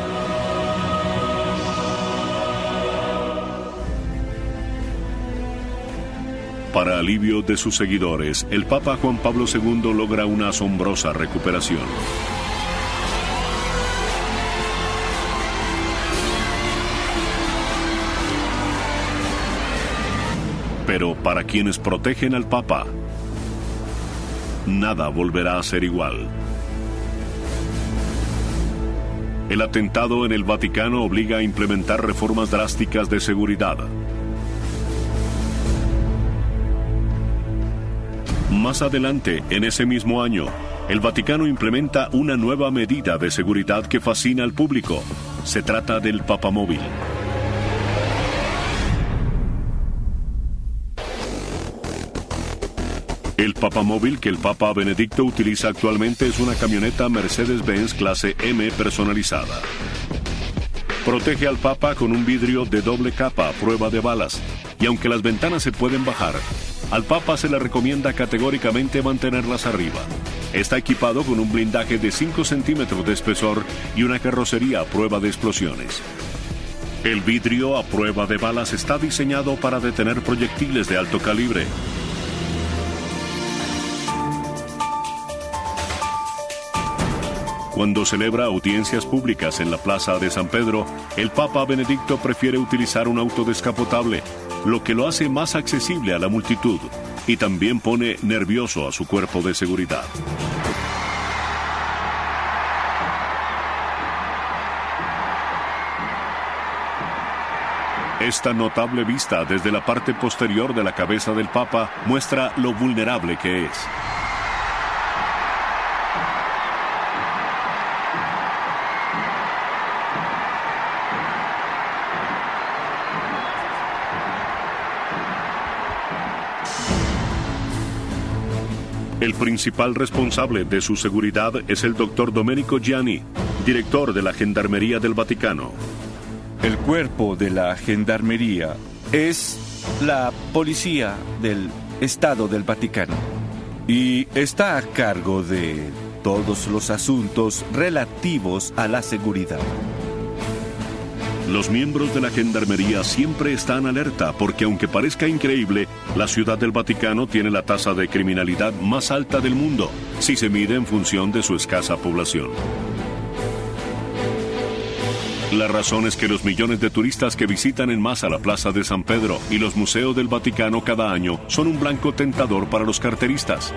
Para alivio de sus seguidores, el Papa Juan Pablo II logra una asombrosa recuperación. Pero para quienes protegen al Papa, nada volverá a ser igual. El atentado en el Vaticano obliga a implementar reformas drásticas de seguridad. Más adelante, en ese mismo año, el Vaticano implementa una nueva medida de seguridad que fascina al público. Se trata del Papamóvil. El Papamóvil que el Papa Benedicto utiliza actualmente es una camioneta Mercedes-Benz clase M personalizada. Protege al Papa con un vidrio de doble capa a prueba de balas, y aunque las ventanas se pueden bajar, al Papa se le recomienda categóricamente mantenerlas arriba. Está equipado con un blindaje de 5 centímetros de espesor y una carrocería a prueba de explosiones. El vidrio a prueba de balas está diseñado para detener proyectiles de alto calibre. Cuando celebra audiencias públicas en la Plaza de San Pedro, el Papa Benedicto prefiere utilizar un auto descapotable, lo que lo hace más accesible a la multitud y también pone nervioso a su cuerpo de seguridad. Esta notable vista desde la parte posterior de la cabeza del Papa muestra lo vulnerable que es. El principal responsable de su seguridad es el Dr. Domenico Gianni, director de la Gendarmería del Vaticano. El cuerpo de la Gendarmería es la policía del Estado del Vaticano y está a cargo de todos los asuntos relativos a la seguridad. Los miembros de la Gendarmería siempre están alerta porque, aunque parezca increíble, la Ciudad del Vaticano tiene la tasa de criminalidad más alta del mundo, si se mide en función de su escasa población. La razón es que los millones de turistas que visitan en masa la Plaza de San Pedro y los museos del Vaticano cada año son un blanco tentador para los carteristas.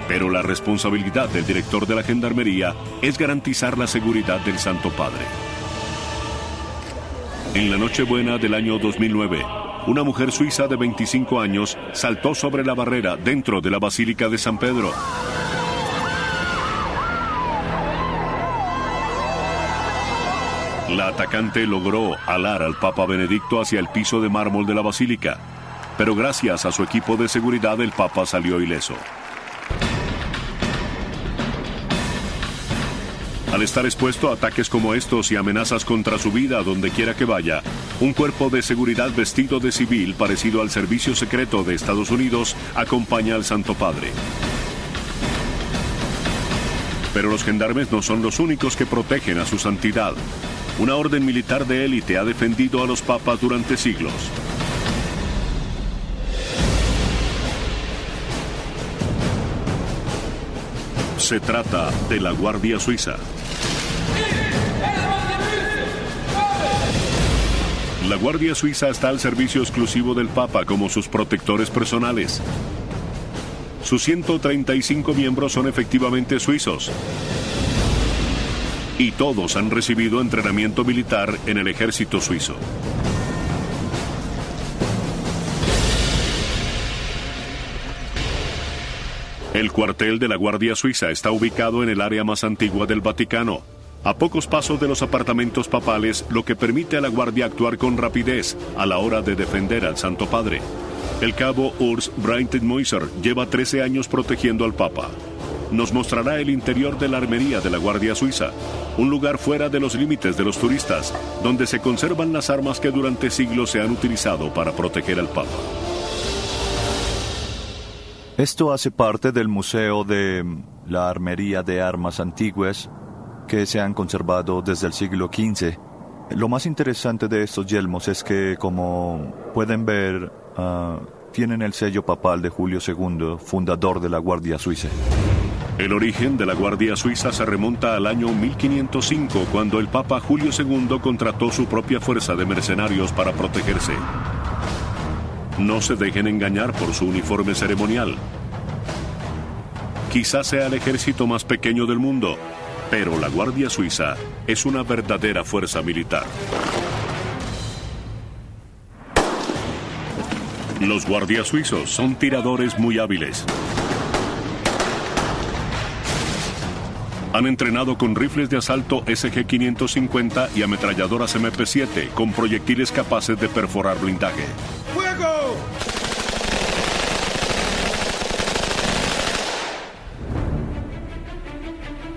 Pero la responsabilidad del director de la Gendarmería es garantizar la seguridad del Santo Padre. En la Nochebuena del año 2009, una mujer suiza de 25 años saltó sobre la barrera dentro de la Basílica de San Pedro. La atacante logró alar al Papa Benedicto hacia el piso de mármol de la basílica, pero gracias a su equipo de seguridad el Papa salió ileso. Al estar expuesto a ataques como estos y amenazas contra su vida donde quiera que vaya, un cuerpo de seguridad vestido de civil parecido al Servicio Secreto de Estados Unidos acompaña al Santo Padre. Pero los gendarmes no son los únicos que protegen a su santidad. Una orden militar de élite ha defendido a los papas durante siglos. Se trata de la Guardia Suiza. La Guardia Suiza está al servicio exclusivo del Papa como sus protectores personales. Sus 135 miembros son efectivamente suizos. Y todos han recibido entrenamiento militar en el ejército suizo. El cuartel de la Guardia Suiza está ubicado en el área más antigua del Vaticano, a pocos pasos de los apartamentos papales, lo que permite a la Guardia actuar con rapidez a la hora de defender al Santo Padre. El cabo Urs Breitenmoiser lleva 13 años protegiendo al Papa. Nos mostrará el interior de la armería de la Guardia Suiza, un lugar fuera de los límites de los turistas, donde se conservan las armas que durante siglos se han utilizado para proteger al Papa. Esto hace parte del Museo de la Armería de Armas Antiguas, que se han conservado desde el siglo XV. Lo más interesante de estos yelmos es que, como pueden ver, tienen el sello papal de Julio II, fundador de la Guardia Suiza. El origen de la Guardia Suiza se remonta al año 1505, cuando el Papa Julio II contrató su propia fuerza de mercenarios para protegerse. No se dejen engañar por su uniforme ceremonial. Quizás sea el ejército más pequeño del mundo, pero la Guardia Suiza es una verdadera fuerza militar. Los guardias suizos son tiradores muy hábiles. Han entrenado con rifles de asalto SG-550 y ametralladoras MP-7 con proyectiles capaces de perforar blindaje. ¡Fuego!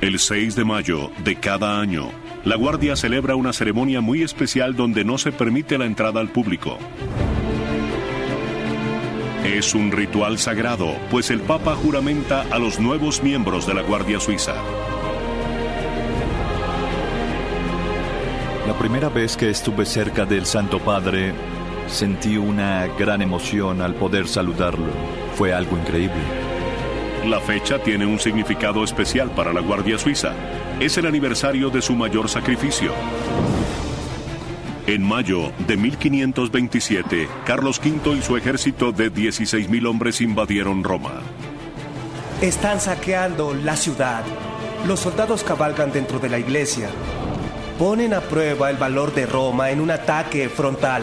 El 6 de mayo de cada año, la Guardia celebra una ceremonia muy especial donde no se permite la entrada al público. Es un ritual sagrado, pues el Papa juramenta a los nuevos miembros de la Guardia Suiza. La primera vez que estuve cerca del Santo Padre, sentí una gran emoción al poder saludarlo. Fue algo increíble. La fecha tiene un significado especial para la Guardia Suiza. Es el aniversario de su mayor sacrificio. En mayo de 1527, Carlos V y su ejército de 16,000 hombres invadieron Roma. Están saqueando la ciudad. Los soldados cabalgan dentro de la iglesia. Ponen a prueba el valor de Roma en un ataque frontal.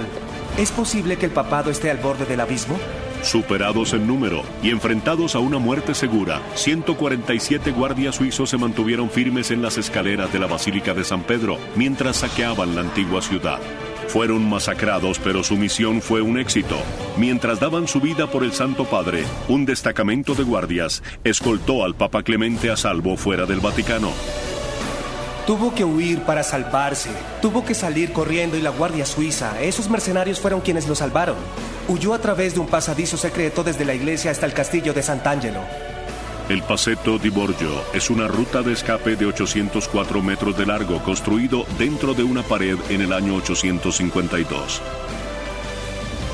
¿Es posible que el papado esté al borde del abismo? Superados en número y enfrentados a una muerte segura, 147 guardias suizos se mantuvieron firmes en las escaleras de la Basílica de San Pedro mientras saqueaban la antigua ciudad. Fueron masacrados, pero su misión fue un éxito. Mientras daban su vida por el Santo Padre, un destacamento de guardias escoltó al Papa Clemente a salvo fuera del Vaticano. Tuvo que huir para salvarse. Tuvo que salir corriendo y la Guardia Suiza, esos mercenarios fueron quienes lo salvaron. Huyó a través de un pasadizo secreto desde la iglesia hasta el castillo de Sant'Angelo. El Passetto di Borgio es una ruta de escape de 804 metros de largo construido dentro de una pared en el año 852.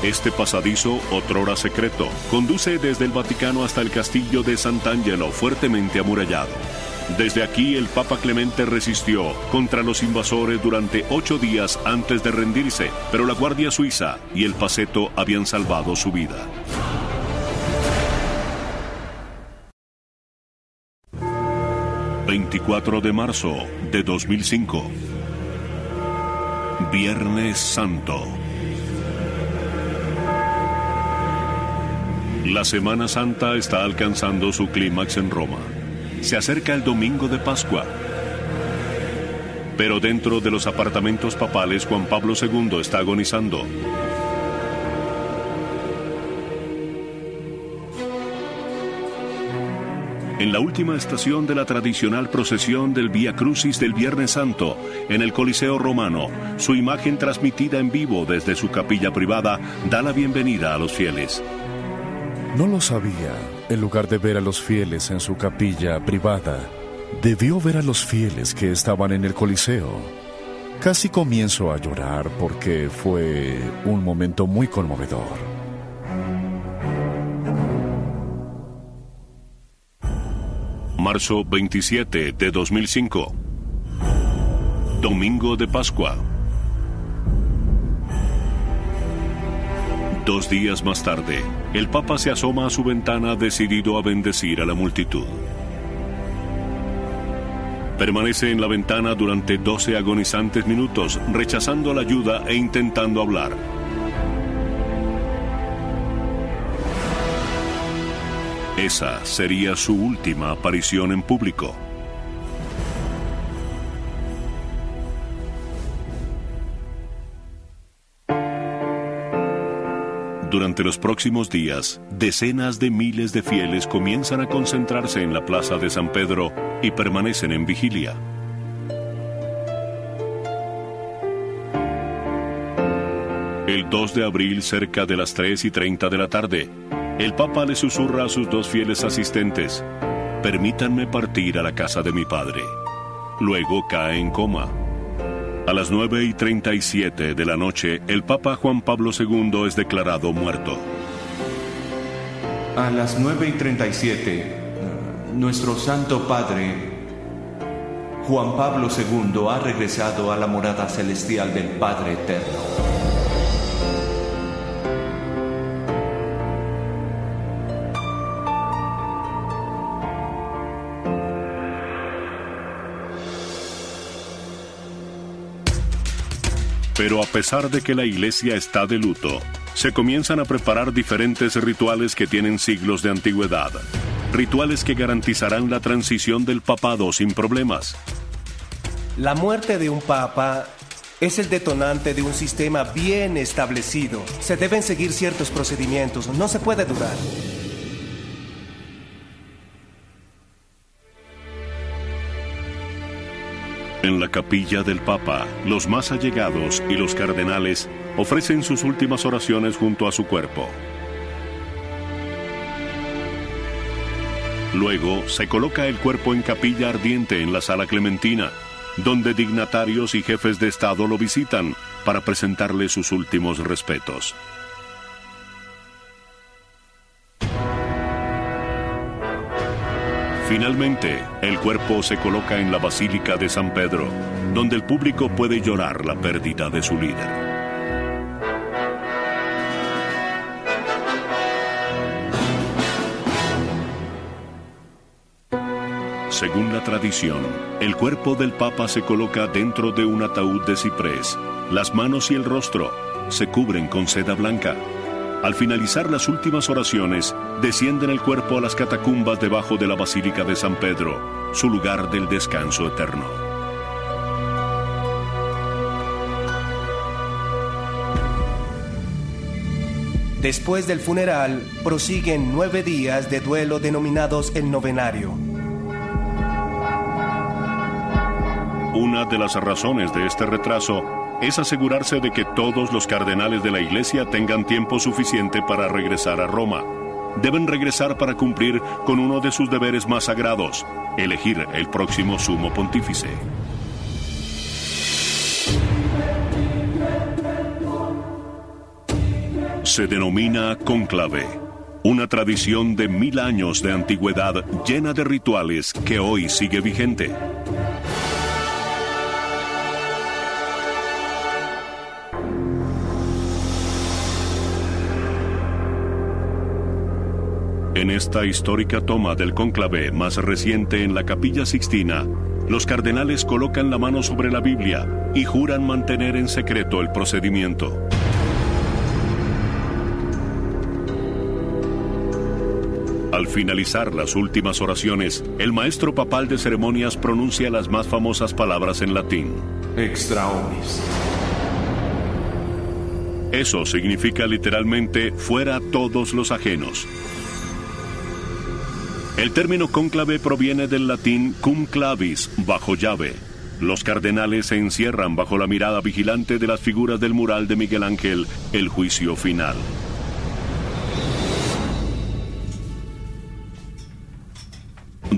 Este pasadizo, otrora secreto, conduce desde el Vaticano hasta el castillo de Sant'Angelo, fuertemente amurallado. Desde aquí el Papa Clemente resistió contra los invasores durante 8 días antes de rendirse, pero la Guardia Suiza y el Passetto habían salvado su vida. ...24 de marzo de 2005... Viernes Santo. La Semana Santa está alcanzando su clímax en Roma. Se acerca el domingo de Pascua. Pero dentro de los apartamentos papales, Juan Pablo II está agonizando. En la última estación de la tradicional procesión del Vía Crucis del Viernes Santo, en el Coliseo Romano, su imagen transmitida en vivo desde su capilla privada da la bienvenida a los fieles. No lo sabía. En lugar de ver a los fieles en su capilla privada, debió ver a los fieles que estaban en el Coliseo. Casi comienzo a llorar porque fue un momento muy conmovedor. Marzo 27 de 2005. Domingo de Pascua. 2 días más tarde, el Papa se asoma a su ventana decidido a bendecir a la multitud. Permanece en la ventana durante 12 agonizantes minutos, rechazando la ayuda e intentando hablar. Esa sería su última aparición en público. Durante los próximos días, decenas de miles de fieles comienzan a concentrarse en la plaza de San Pedro y permanecen en vigilia. El 2 de abril, cerca de las 3:30 de la tarde, el Papa le susurra a sus 2 fieles asistentes: «Permítanme partir a la casa de mi padre». Luego cae en coma. A las 9:37 de la noche, el Papa Juan Pablo II es declarado muerto. A las 9:37, nuestro Santo Padre, Juan Pablo II, ha regresado a la morada celestial del Padre Eterno. Pero a pesar de que la Iglesia está de luto, se comienzan a preparar diferentes rituales que tienen siglos de antigüedad. Rituales que garantizarán la transición del papado sin problemas. La muerte de un papa es el detonante de un sistema bien establecido. Se deben seguir ciertos procedimientos, no se puede dudar. En la capilla del Papa, los más allegados y los cardenales ofrecen sus últimas oraciones junto a su cuerpo. Luego se coloca el cuerpo en capilla ardiente en la Sala Clementina, donde dignatarios y jefes de Estado lo visitan para presentarle sus últimos respetos. Finalmente, el cuerpo se coloca en la Basílica de San Pedro, donde el público puede llorar la pérdida de su líder. Según la tradición, el cuerpo del Papa se coloca dentro de un ataúd de ciprés. Las manos y el rostro se cubren con seda blanca. Al finalizar las últimas oraciones, descienden el cuerpo a las catacumbas debajo de la Basílica de San Pedro, su lugar del descanso eterno. Después del funeral, prosiguen 9 días de duelo denominados el novenario. Una de las razones de este retraso es asegurarse de que todos los cardenales de la Iglesia tengan tiempo suficiente para regresar a Roma. Deben regresar para cumplir con uno de sus deberes más sagrados, elegir el próximo sumo pontífice. Se denomina cónclave, una tradición de 1000 años de antigüedad llena de rituales que hoy sigue vigente. En esta histórica toma del cónclave más reciente en la Capilla Sixtina, los cardenales colocan la mano sobre la Biblia y juran mantener en secreto el procedimiento. Al finalizar las últimas oraciones, el maestro papal de ceremonias pronuncia las más famosas palabras en latín. Extra omnis. Eso significa literalmente fuera todos los ajenos. El término cónclave proviene del latín cum clavis, bajo llave. Los cardenales se encierran bajo la mirada vigilante de las figuras del mural de Miguel Ángel, El Juicio Final.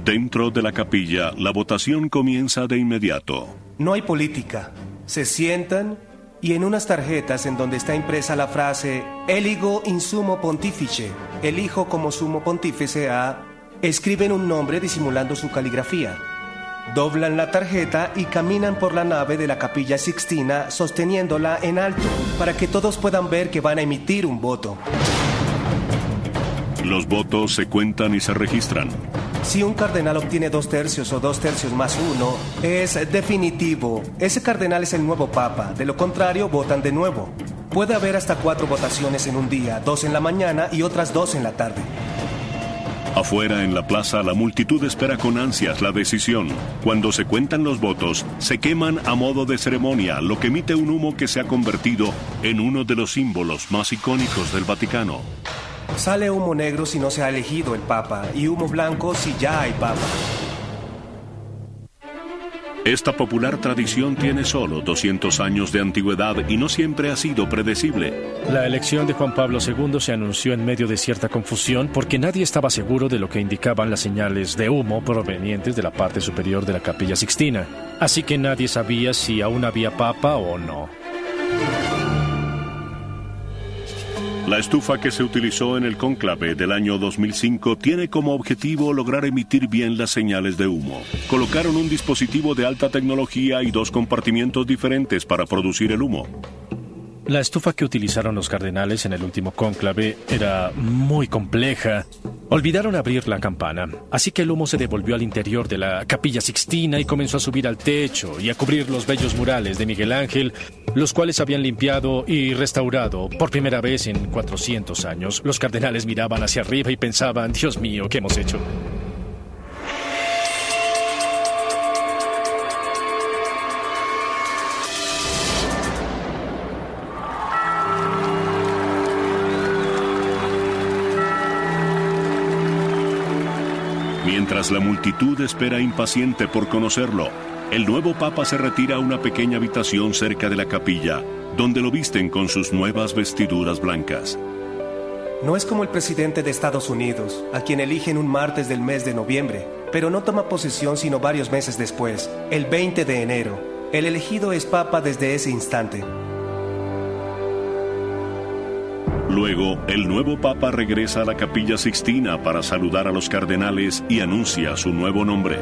Dentro de la capilla, la votación comienza de inmediato. No hay política. Se sientan y en unas tarjetas en donde está impresa la frase Eligo in sumo pontifice, elijo como sumo pontífice a... escriben un nombre disimulando su caligrafía. Doblan la tarjeta y caminan por la nave de la Capilla Sixtina sosteniéndola en alto para que todos puedan ver que van a emitir un voto. Los votos se cuentan y se registran. Si un cardenal obtiene 2 tercios o 2 tercios más 1, es definitivo. Ese cardenal es el nuevo papa. De lo contrario, votan de nuevo. Puede haber hasta 4 votaciones en un día, 2 en la mañana y otras 2 en la tarde. Afuera, en la plaza, la multitud espera con ansias la decisión. Cuando se cuentan los votos, se queman a modo de ceremonia, lo que emite un humo que se ha convertido en uno de los símbolos más icónicos del Vaticano. Sale humo negro si no se ha elegido el Papa y humo blanco si ya hay Papa. Esta popular tradición tiene solo 200 años de antigüedad y no siempre ha sido predecible. La elección de Juan Pablo II se anunció en medio de cierta confusión porque nadie estaba seguro de lo que indicaban las señales de humo provenientes de la parte superior de la Capilla Sixtina. Así que nadie sabía si aún había papa o no. La estufa que se utilizó en el cónclave del año 2005 tiene como objetivo lograr emitir bien las señales de humo. Colocaron un dispositivo de alta tecnología y 2 compartimientos diferentes para producir el humo. La estufa que utilizaron los cardenales en el último cónclave era muy compleja. Olvidaron abrir la campana, así que el humo se devolvió al interior de la Capilla Sixtina y comenzó a subir al techo y a cubrir los bellos murales de Miguel Ángel, los cuales habían limpiado y restaurado por primera vez en 400 años. Los cardenales miraban hacia arriba y pensaban, Dios mío, ¿qué hemos hecho? Mientras la multitud espera impaciente por conocerlo, el nuevo papa se retira a una pequeña habitación cerca de la capilla, donde lo visten con sus nuevas vestiduras blancas. No es como el presidente de Estados Unidos, a quien eligen un martes del mes de noviembre, pero no toma posesión sino varios meses después, el 20 de enero. El elegido es papa desde ese instante. Luego, el nuevo papa regresa a la Capilla Sixtina para saludar a los cardenales y anuncia su nuevo nombre.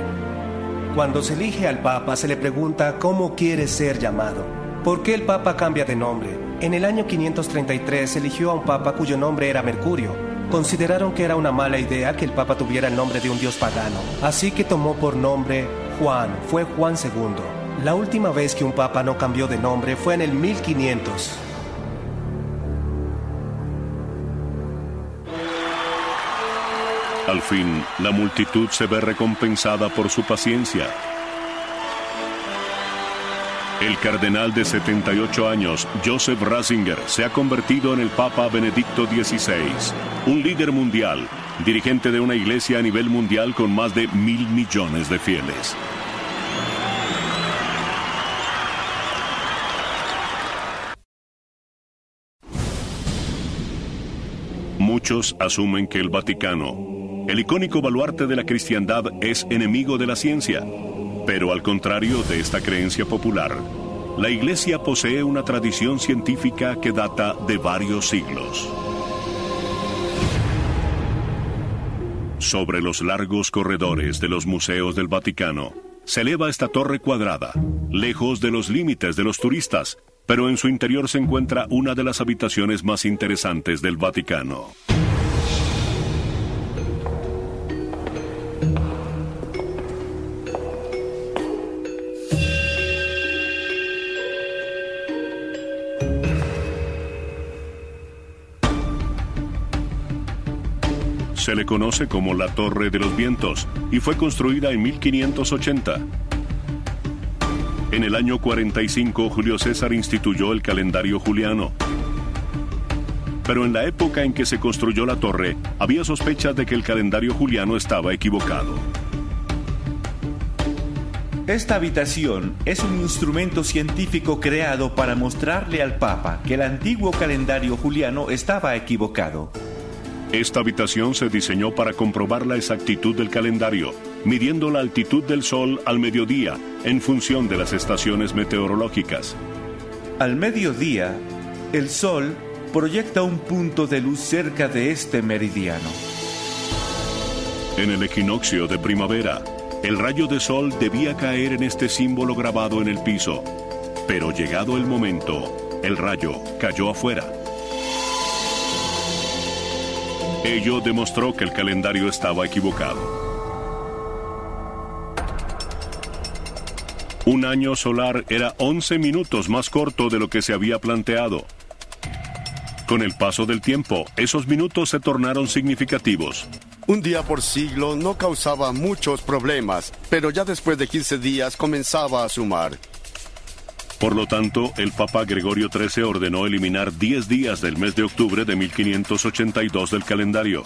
Cuando se elige al papa, se le pregunta cómo quiere ser llamado. ¿Por qué el papa cambia de nombre? En el año 533 se eligió a un papa cuyo nombre era Mercurio. Consideraron que era una mala idea que el papa tuviera el nombre de un dios pagano, así que tomó por nombre Juan, fue Juan II. La última vez que un papa no cambió de nombre fue en el 1500. Al fin, la multitud se ve recompensada por su paciencia. El cardenal de 78 años, Joseph Ratzinger, se ha convertido en el Papa Benedicto XVI, un líder mundial, dirigente de una iglesia a nivel mundial con más de 1.000 millones de fieles. Muchos asumen que el Vaticano, el icónico baluarte de la cristiandad, es enemigo de la ciencia. Pero al contrario de esta creencia popular, la Iglesia posee una tradición científica que data de varios siglos. Sobre los largos corredores de los museos del Vaticano, se eleva esta torre cuadrada, lejos de los límites de los turistas, pero en su interior se encuentra una de las habitaciones más interesantes del Vaticano. Se le conoce como la Torre de los Vientos y fue construida en 1580. En el año 45, Julio César instituyó el calendario juliano. Pero en la época en que se construyó la torre, había sospechas de que el calendario juliano estaba equivocado. Esta habitación es un instrumento científico creado para mostrarle al Papa que el antiguo calendario juliano estaba equivocado. Esta habitación se diseñó para comprobar la exactitud del calendario, midiendo la altitud del Sol al mediodía, en función de las estaciones meteorológicas. Al mediodía, el Sol proyecta un punto de luz cerca de este meridiano. En el equinoccio de primavera, el rayo de sol debía caer en este símbolo grabado en el piso, pero llegado el momento, el rayo cayó afuera. Ello demostró que el calendario estaba equivocado. Un año solar era 11 minutos más corto de lo que se había planteado. Con el paso del tiempo, esos minutos se tornaron significativos. Un día por siglo no causaba muchos problemas, pero ya después de 15 días comenzaba a sumar. Por lo tanto, el Papa Gregorio XIII ordenó eliminar 10 días del mes de octubre de 1582 del calendario.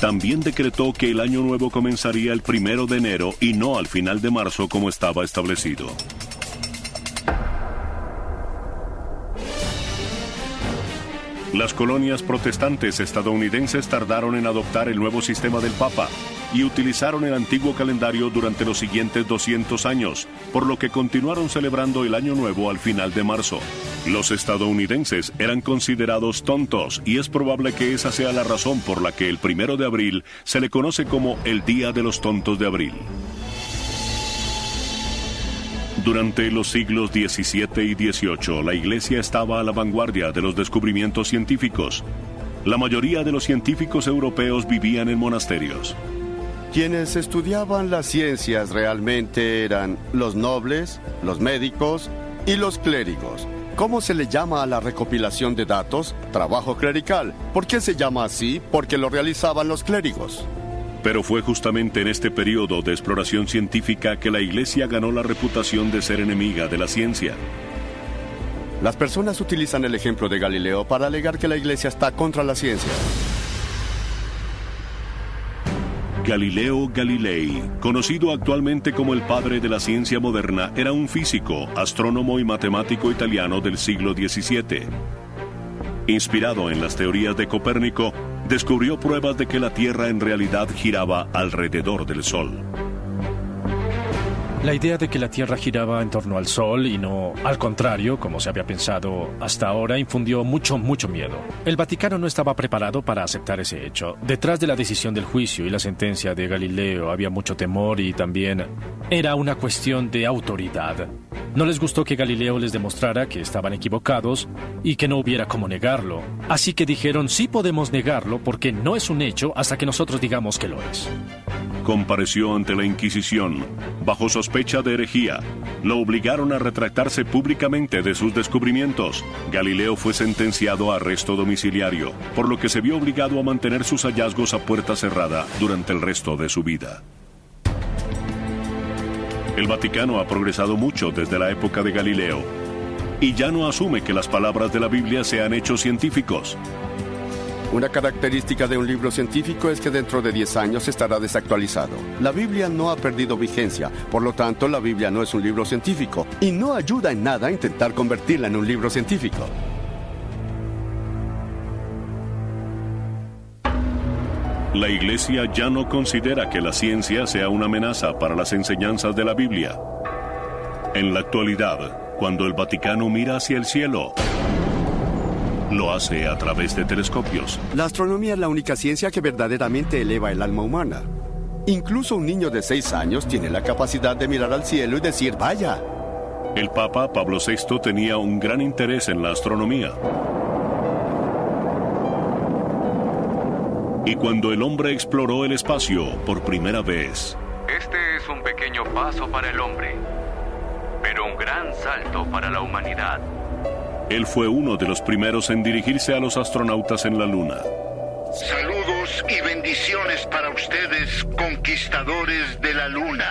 También decretó que el año nuevo comenzaría el 1 de enero y no al final de marzo como estaba establecido. Las colonias protestantes estadounidenses tardaron en adoptar el nuevo sistema del Papa y utilizaron el antiguo calendario durante los siguientes 200 años, por lo que continuaron celebrando el Año Nuevo al final de marzo. Los estadounidenses eran considerados tontos y es probable que esa sea la razón por la que el 1 de abril se le conoce como el Día de los Tontos de Abril. Durante los siglos XVII y XVIII, la Iglesia estaba a la vanguardia de los descubrimientos científicos. La mayoría de los científicos europeos vivían en monasterios. Quienes estudiaban las ciencias realmente eran los nobles, los médicos y los clérigos. ¿Cómo se le llama a la recopilación de datos? Trabajo clerical. ¿Por qué se llama así? Porque lo realizaban los clérigos. Pero fue justamente en este periodo de exploración científica que la Iglesia ganó la reputación de ser enemiga de la ciencia. Las personas utilizan el ejemplo de Galileo para alegar que la Iglesia está contra la ciencia. Galileo Galilei, conocido actualmente como el padre de la ciencia moderna, era un físico, astrónomo y matemático italiano del siglo XVII. Inspirado en las teorías de Copérnico, descubrió pruebas de que la Tierra en realidad giraba alrededor del Sol. La idea de que la Tierra giraba en torno al Sol y no al contrario, como se había pensado hasta ahora, infundió mucho miedo. El Vaticano no estaba preparado para aceptar ese hecho. Detrás de la decisión del juicio y la sentencia de Galileo había mucho temor y también era una cuestión de autoridad. No les gustó que Galileo les demostrara que estaban equivocados y que no hubiera cómo negarlo. Así que dijeron, sí podemos negarlo porque no es un hecho hasta que nosotros digamos que lo es. Compareció ante la Inquisición, bajo sospecha de herejía. Lo obligaron a retractarse públicamente de sus descubrimientos. Galileo fue sentenciado a arresto domiciliario, por lo que se vio obligado a mantener sus hallazgos a puerta cerrada durante el resto de su vida. El Vaticano ha progresado mucho desde la época de Galileo, y ya no asume que las palabras de la Biblia sean hechos científicos. Una característica de un libro científico es que dentro de 10 años estará desactualizado. La Biblia no ha perdido vigencia, por lo tanto la Biblia no es un libro científico y no ayuda en nada a intentar convertirla en un libro científico. La Iglesia ya no considera que la ciencia sea una amenaza para las enseñanzas de la Biblia. En la actualidad, cuando el Vaticano mira hacia el cielo, lo hace a través de telescopios. La astronomía es la única ciencia que verdaderamente eleva el alma humana. Incluso un niño de 6 años tiene la capacidad de mirar al cielo y decir, vaya. El Papa Pablo VI tenía un gran interés en la astronomía. Y cuando el hombre exploró el espacio por primera vez, este es un pequeño paso para el hombre, pero un gran salto para la humanidad. Él fue uno de los primeros en dirigirse a los astronautas en la Luna. Saludos y bendiciones para ustedes, conquistadores de la Luna.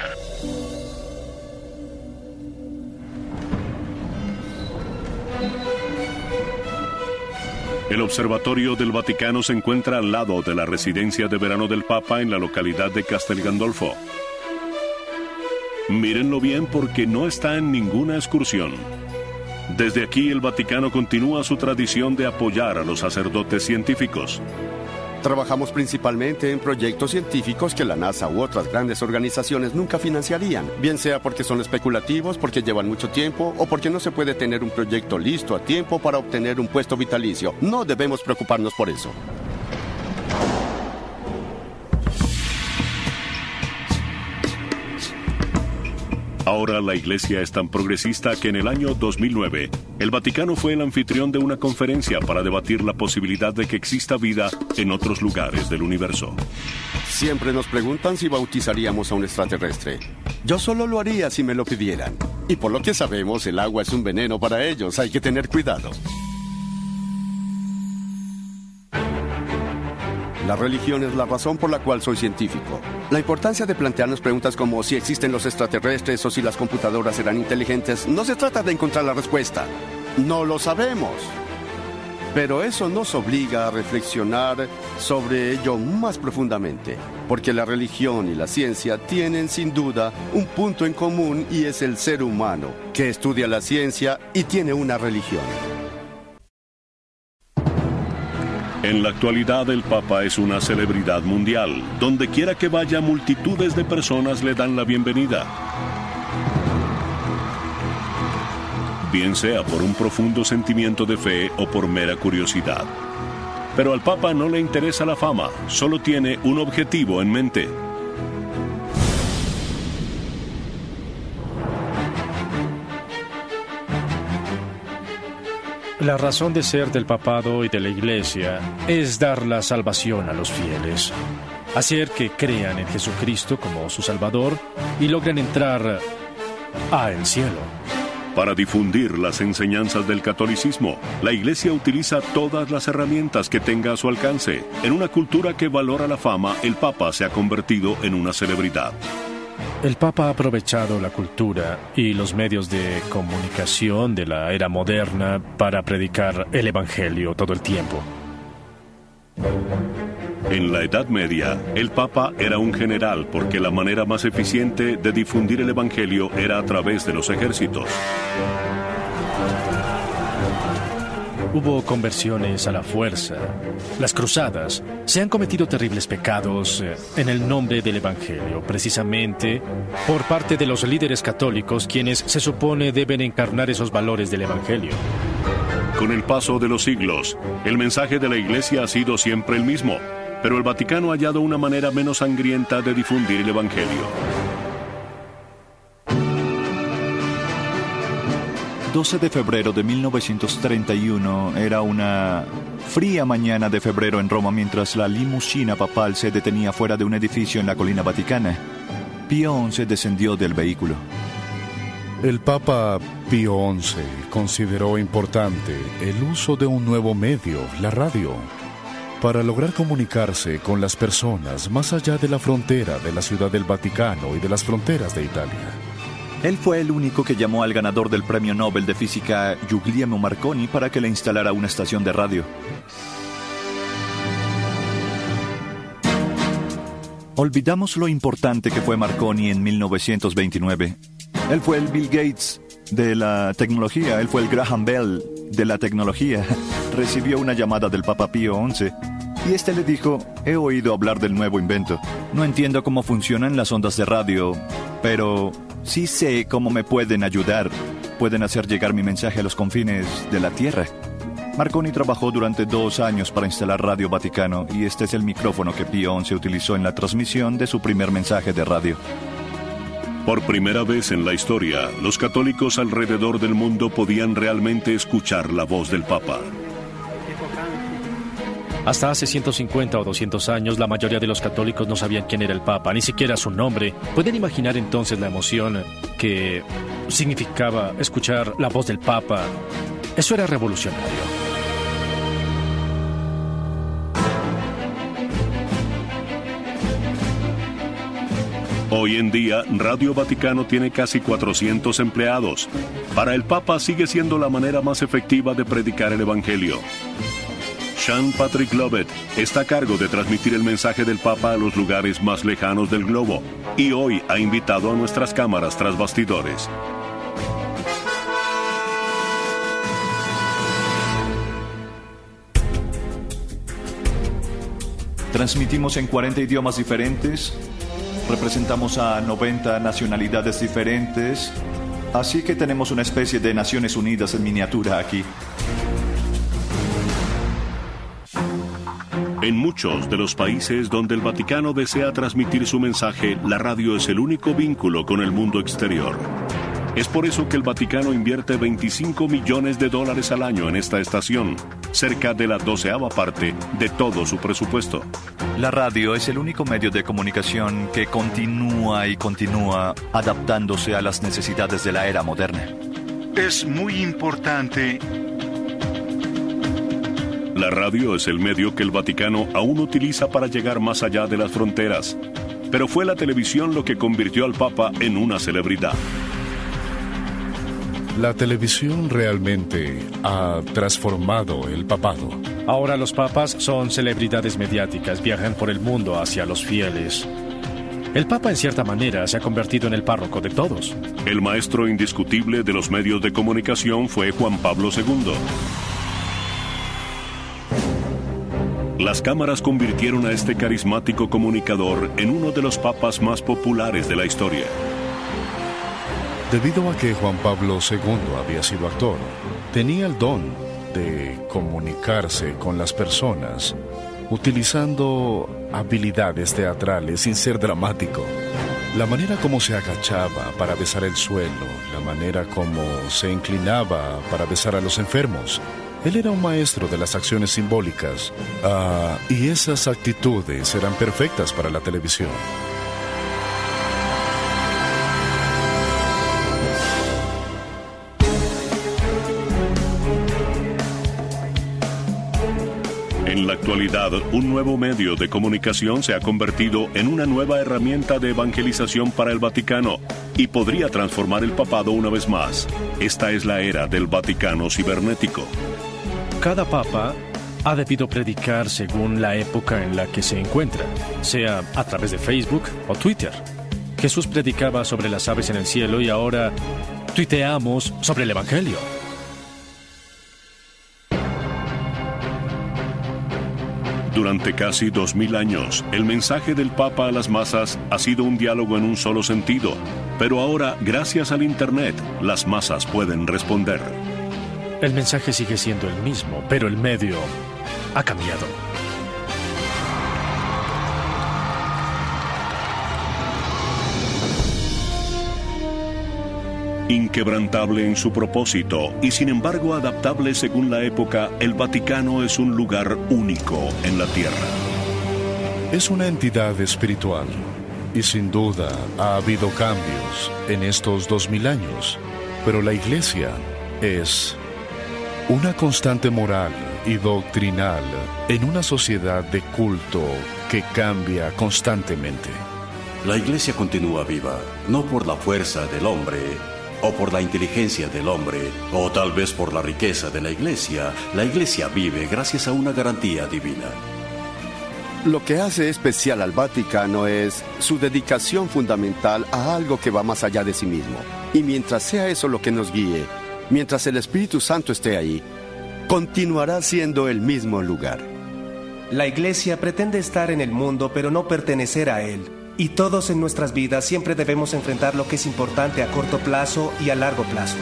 El Observatorio del Vaticano se encuentra al lado de la residencia de verano del Papa en la localidad de Castel Gandolfo. Mírenlo bien porque no está en ninguna excursión. Desde aquí el Vaticano continúa su tradición de apoyar a los sacerdotes científicos. Trabajamos principalmente en proyectos científicos que la NASA u otras grandes organizaciones nunca financiarían, bien sea porque son especulativos, porque llevan mucho tiempo o porque no se puede tener un proyecto listo a tiempo para obtener un puesto vitalicio. No debemos preocuparnos por eso. Ahora la Iglesia es tan progresista que en el año 2009, el Vaticano fue el anfitrión de una conferencia para debatir la posibilidad de que exista vida en otros lugares del universo. Siempre nos preguntan si bautizaríamos a un extraterrestre. Yo solo lo haría si me lo pidieran. Y por lo que sabemos, el agua es un veneno para ellos. Hay que tener cuidado. La religión es la razón por la cual soy científico. La importancia de plantearnos preguntas como si existen los extraterrestres o si las computadoras serán inteligentes, no se trata de encontrar la respuesta. No lo sabemos. Pero eso nos obliga a reflexionar sobre ello más profundamente, porque la religión y la ciencia tienen sin duda un punto en común y es el ser humano, que estudia la ciencia y tiene una religión. En la actualidad el Papa es una celebridad mundial. Donde quiera que vaya, multitudes de personas le dan la bienvenida. Bien sea por un profundo sentimiento de fe o por mera curiosidad. Pero al Papa no le interesa la fama, solo tiene un objetivo en mente. La razón de ser del papado y de la Iglesia es dar la salvación a los fieles, hacer que crean en Jesucristo como su Salvador y logren entrar al cielo. Para difundir las enseñanzas del catolicismo, la Iglesia utiliza todas las herramientas que tenga a su alcance. En una cultura que valora la fama, el Papa se ha convertido en una celebridad. El Papa ha aprovechado la cultura y los medios de comunicación de la era moderna para predicar el Evangelio todo el tiempo. En la Edad Media, el Papa era un general porque la manera más eficiente de difundir el Evangelio era a través de los ejércitos. Hubo conversiones a la fuerza, las cruzadas. Se han cometido terribles pecados en el nombre del Evangelio, precisamente por parte de los líderes católicos, quienes se supone deben encarnar esos valores del Evangelio. Con el paso de los siglos, el mensaje de la Iglesia ha sido siempre el mismo, pero el Vaticano ha hallado una manera menos sangrienta de difundir el Evangelio. 12 de febrero de 1931 era una fría mañana de febrero en Roma mientras la limusina papal se detenía fuera de un edificio en la colina vaticana. Pío XI descendió del vehículo. El Papa Pío XI consideró importante el uso de un nuevo medio, la radio, para lograr comunicarse con las personas más allá de la frontera de la Ciudad del Vaticano y de las fronteras de Italia. Él fue el único que llamó al ganador del Premio Nobel de Física, Guglielmo Marconi, para que le instalara una estación de radio. Olvidamos lo importante que fue Marconi en 1929. Él fue el Bill Gates de la tecnología, él fue el Graham Bell de la tecnología. Recibió una llamada del Papa Pío XI Y este le dijo: he oído hablar del nuevo invento. No entiendo cómo funcionan las ondas de radio, pero sí sé cómo me pueden ayudar. Pueden hacer llegar mi mensaje a los confines de la Tierra. Marconi trabajó durante 2 años para instalar Radio Vaticano, y este es el micrófono que Pío XI utilizó en la transmisión de su primer mensaje de radio. Por primera vez en la historia, los católicos alrededor del mundo podían realmente escuchar la voz del Papa. Hasta hace 150 o 200 años, la mayoría de los católicos no sabían quién era el Papa, ni siquiera su nombre. ¿Pueden imaginar entonces la emoción que significaba escuchar la voz del Papa? Eso era revolucionario. Hoy en día, Radio Vaticano tiene casi 400 empleados. Para el Papa sigue siendo la manera más efectiva de predicar el Evangelio. Sean Patrick Lovett está a cargo de transmitir el mensaje del Papa a los lugares más lejanos del globo, y hoy ha invitado a nuestras cámaras tras bastidores. Transmitimos en 40 idiomas diferentes, representamos a 90 nacionalidades diferentes, así que tenemos una especie de Naciones Unidas en miniatura aquí. En muchos de los países donde el Vaticano desea transmitir su mensaje, la radio es el único vínculo con el mundo exterior. Es por eso que el Vaticano invierte $25 millones al año en esta estación, cerca de la 12ª parte de todo su presupuesto. La radio es el único medio de comunicación que continúa y continúa adaptándose a las necesidades de la era moderna. Es muy importante. La radio es el medio que el Vaticano aún utiliza para llegar más allá de las fronteras, pero fue la televisión lo que convirtió al Papa en una celebridad. La televisión realmente ha transformado el papado. Ahora los papas son celebridades mediáticas, viajan por el mundo hacia los fieles. El Papa, en cierta manera, se ha convertido en el párroco de todos. El maestro indiscutible de los medios de comunicación fue Juan Pablo II. Las cámaras convirtieron a este carismático comunicador en uno de los papas más populares de la historia. Debido a que Juan Pablo II había sido actor, tenía el don de comunicarse con las personas utilizando habilidades teatrales sin ser dramático. La manera como se agachaba para besar el suelo, la manera como se inclinaba para besar a los enfermos. Él era un maestro de las acciones simbólicas, y esas actitudes eran perfectas para la televisión. En la actualidad, un nuevo medio de comunicación se ha convertido en una nueva herramienta de evangelización para el Vaticano y podría transformar el papado una vez más. Esta es la era del Vaticano cibernético. Cada papa ha debido predicar según la época en la que se encuentra, sea a través de Facebook o Twitter. Jesús predicaba sobre las aves en el cielo y ahora tuiteamos sobre el Evangelio. Durante casi 2000 años, el mensaje del Papa a las masas ha sido un diálogo en un solo sentido, pero ahora, gracias al Internet, las masas pueden responder. El mensaje sigue siendo el mismo, pero el medio ha cambiado. Inquebrantable en su propósito y sin embargo adaptable según la época, el Vaticano es un lugar único en la Tierra. Es una entidad espiritual y sin duda ha habido cambios en estos 2000 años, pero la Iglesia es una constante moral y doctrinal en una sociedad de culto que cambia constantemente. La Iglesia continúa viva, no por la fuerza del hombre, o por la inteligencia del hombre, o tal vez por la riqueza de la Iglesia. La Iglesia vive gracias a una garantía divina. Lo que hace especial al Vaticano es su dedicación fundamental a algo que va más allá de sí mismo. Y mientras sea eso lo que nos guíe, mientras el Espíritu Santo esté ahí, continuará siendo el mismo lugar. La Iglesia pretende estar en el mundo, pero no pertenecer a él. Y todos en nuestras vidas siempre debemos enfrentar lo que es importante a corto plazo y a largo plazo.